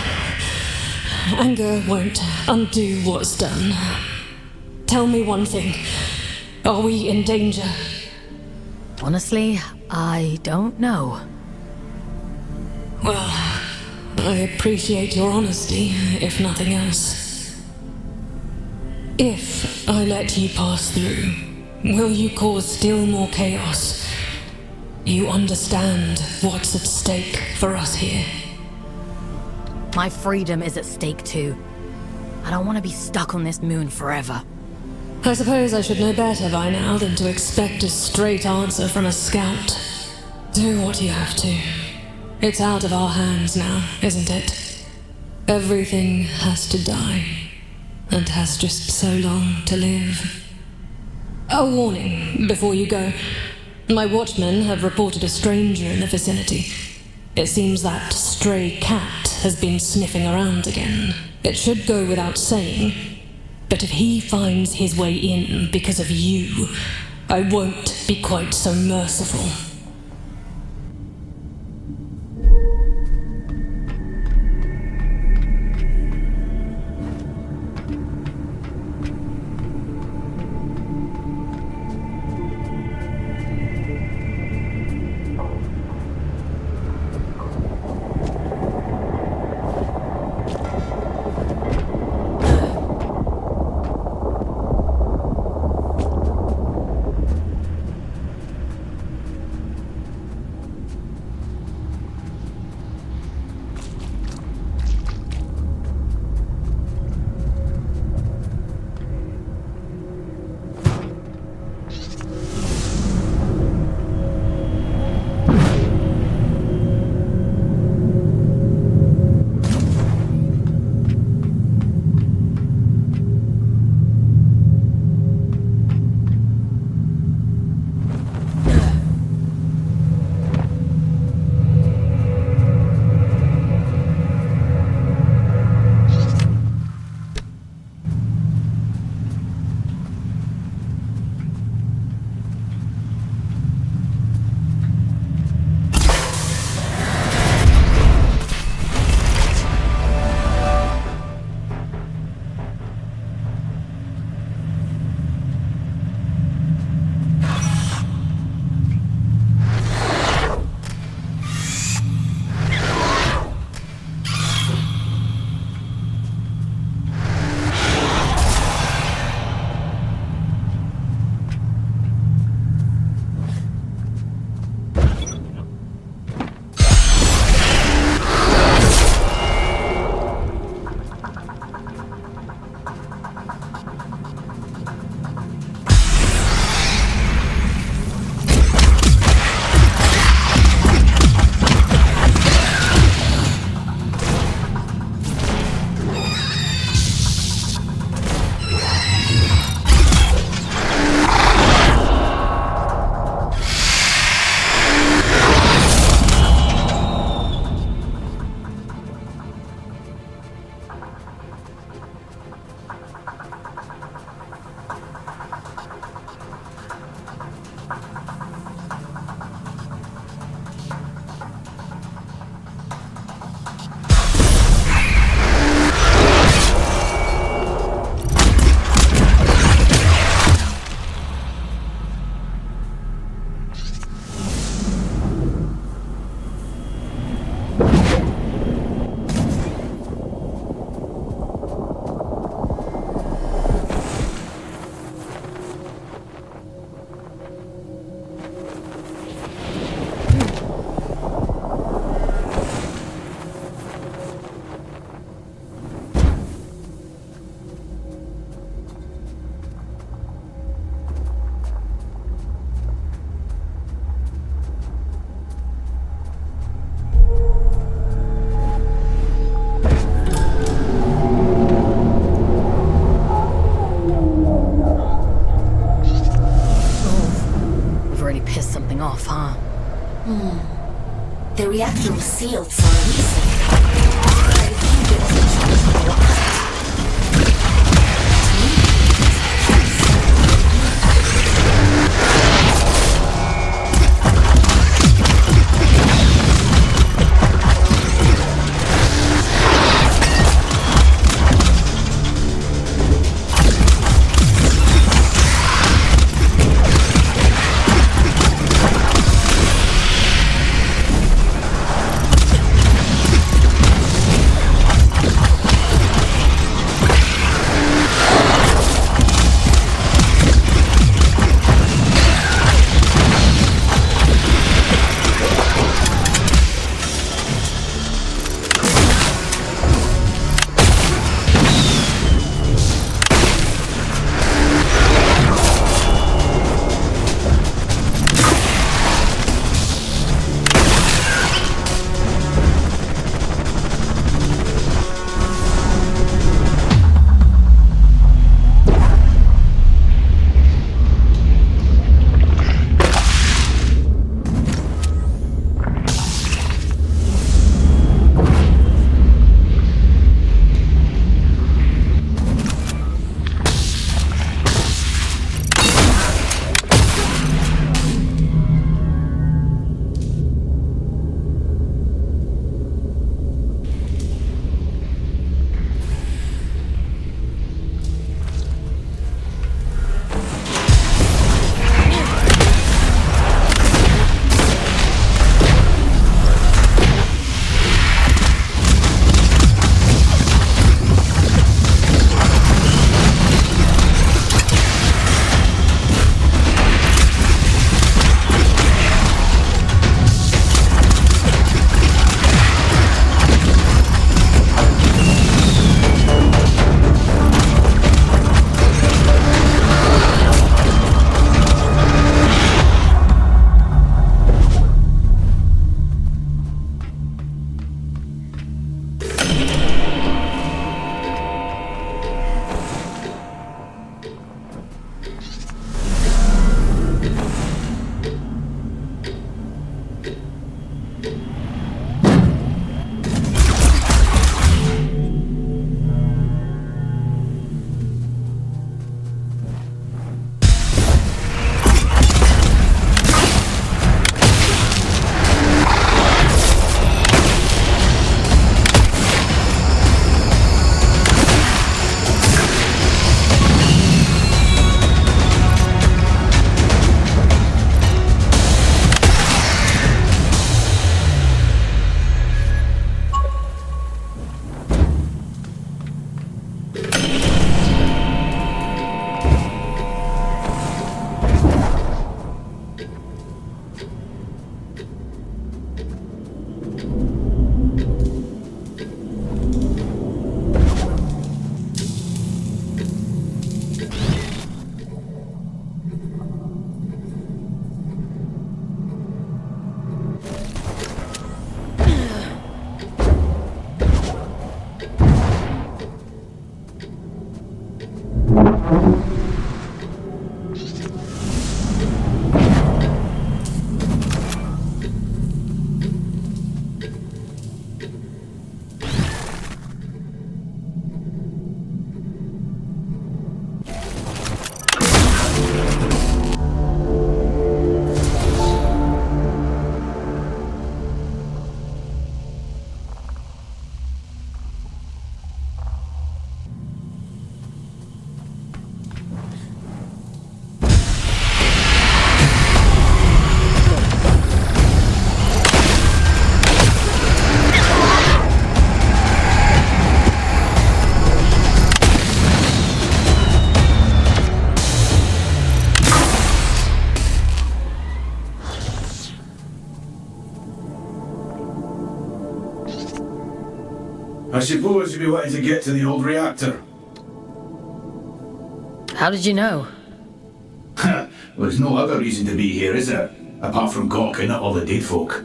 Anger won't undo what's done. Tell me one thing. Are we in danger? Honestly, I don't know. Well, I appreciate your honesty, if nothing else. If I let you pass through, will you cause still more chaos? You understand what's at stake for us here. My freedom is at stake too. I don't want to be stuck on this moon forever. I suppose I should know better by now than to expect a straight answer from a scout. Do what you have to. It's out of our hands now, isn't it? Everything has to die, and has just so long to live. A warning before you go. My watchmen have reported a stranger in the vicinity. It seems that stray cat has been sniffing around again. It should go without saying, but if he finds his way in because of you, I won't be quite so merciful. off, huh? The reactor was sealed for a reason. I think it was I suppose you'd be wanting to get to the old reactor. How did you know? Well, there's no other reason to be here, is there? Apart from gawking at all the dead folk.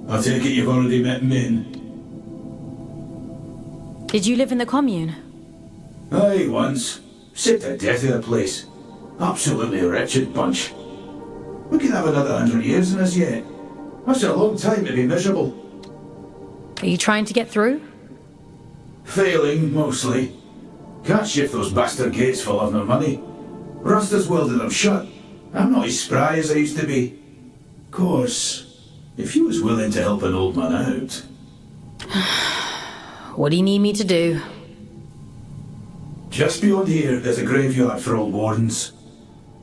I take it you've already met Min. Did you live in the commune? Aye, once. Sick to death of the place. Absolutely wretched bunch. We can have another 100 years in us yet. That's a long time to be miserable. Are you trying to get through? Failing, mostly. Can't shift those bastard gates for love nor money. Rasta's welded them shut. I'm not as spry as I used to be. Of course, if you was willing to help an old man out... What do you need me to do? Just beyond here, there's a graveyard for old wardens.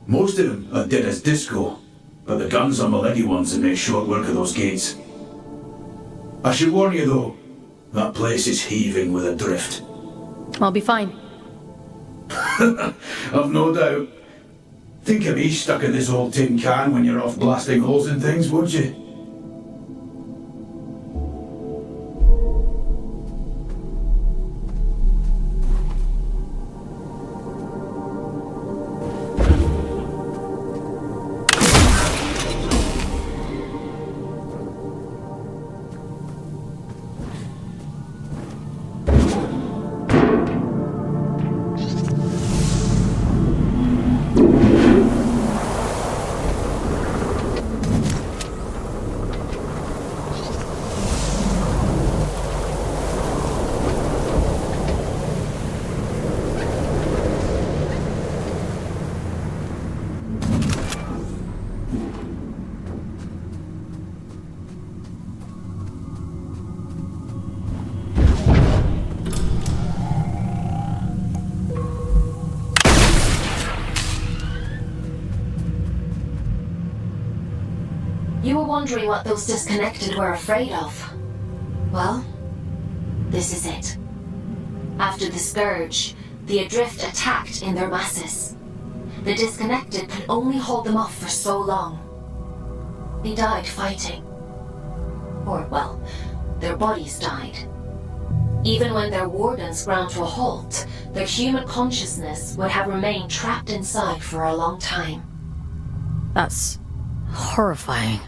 Most of them are dead as disco, but the guns are my leggy ones and make short work of those gates. I should warn you though, that place is heaving with a drift. I'll be fine. I've no doubt. Think of me stuck in this old tin can when you're off blasting holes in things, won't you? You were wondering what those disconnected were afraid of. Well, this is it. After the Scourge, the Adrift attacked in their masses. The disconnected could only hold them off for so long. They died fighting. Or, well, their bodies died. Even when their wardens ground to a halt, their human consciousness would have remained trapped inside for a long time. That's horrifying.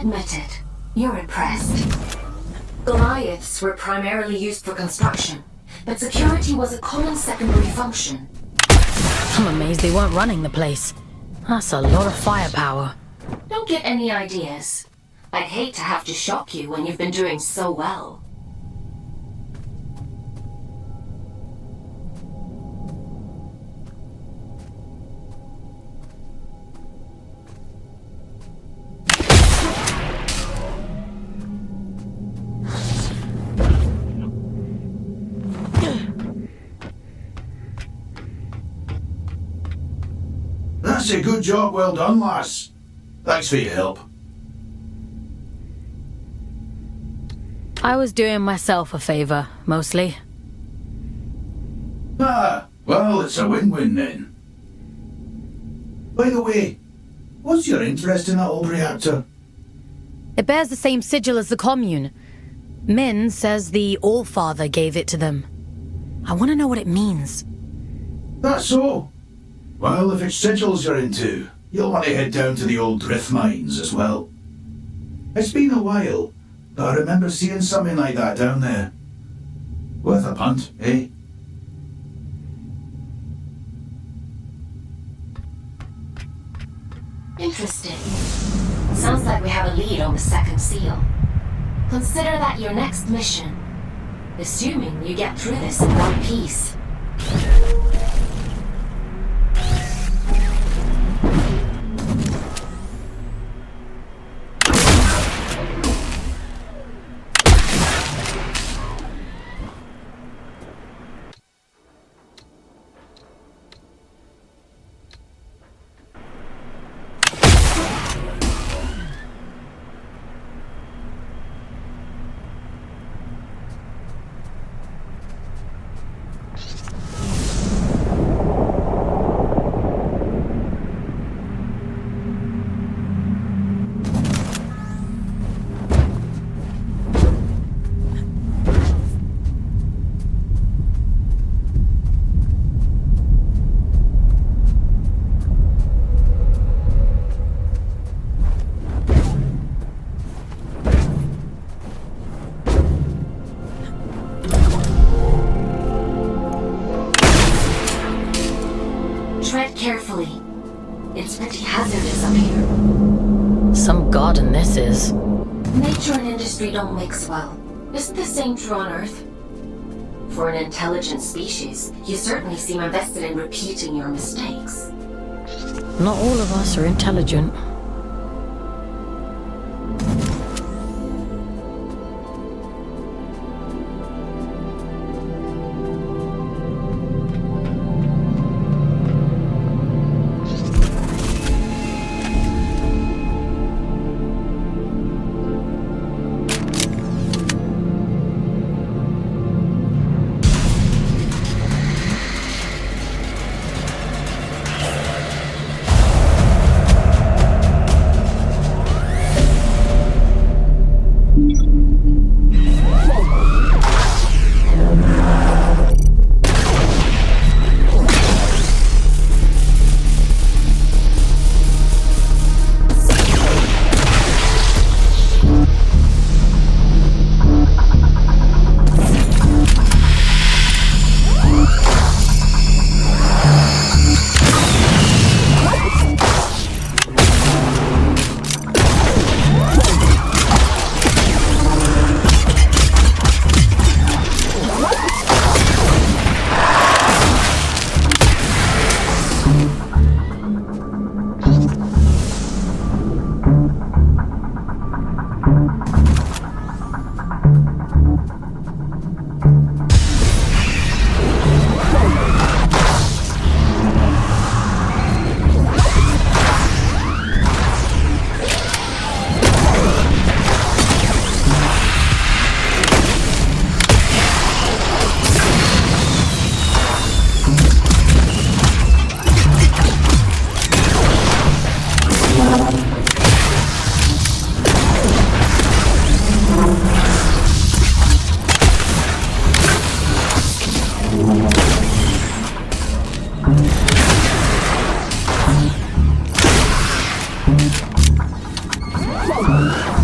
Admit it, you're impressed. Goliaths were primarily used for construction, but security was a common secondary function. I'm amazed they weren't running the place. That's a lot of firepower. Don't get any ideas. I'd hate to have to shock you when you've been doing so well. That's a good job, well done, lass. Thanks for your help. I was doing myself a favor, mostly. Ah, well, it's a win-win then. By the way, what's your interest in that old reactor? It bears the same sigil as the commune. Min says the Allfather gave it to them. I want to know what it means. That's so. Well, if it's sigils you're into, you'll want to head down to the old drift mines as well. It's been a while, but I remember seeing something like that down there. Worth a punt, eh? Interesting. Sounds like we have a lead on the second seal. Consider that your next mission. Assuming you get through this in one piece. Tread carefully. It's pretty hazardous up here. Some garden this is. Nature and industry don't mix well. Isn't the same true on Earth? For an intelligent species, you certainly seem invested in repeating your mistakes. Not all of us are intelligent. Aylin!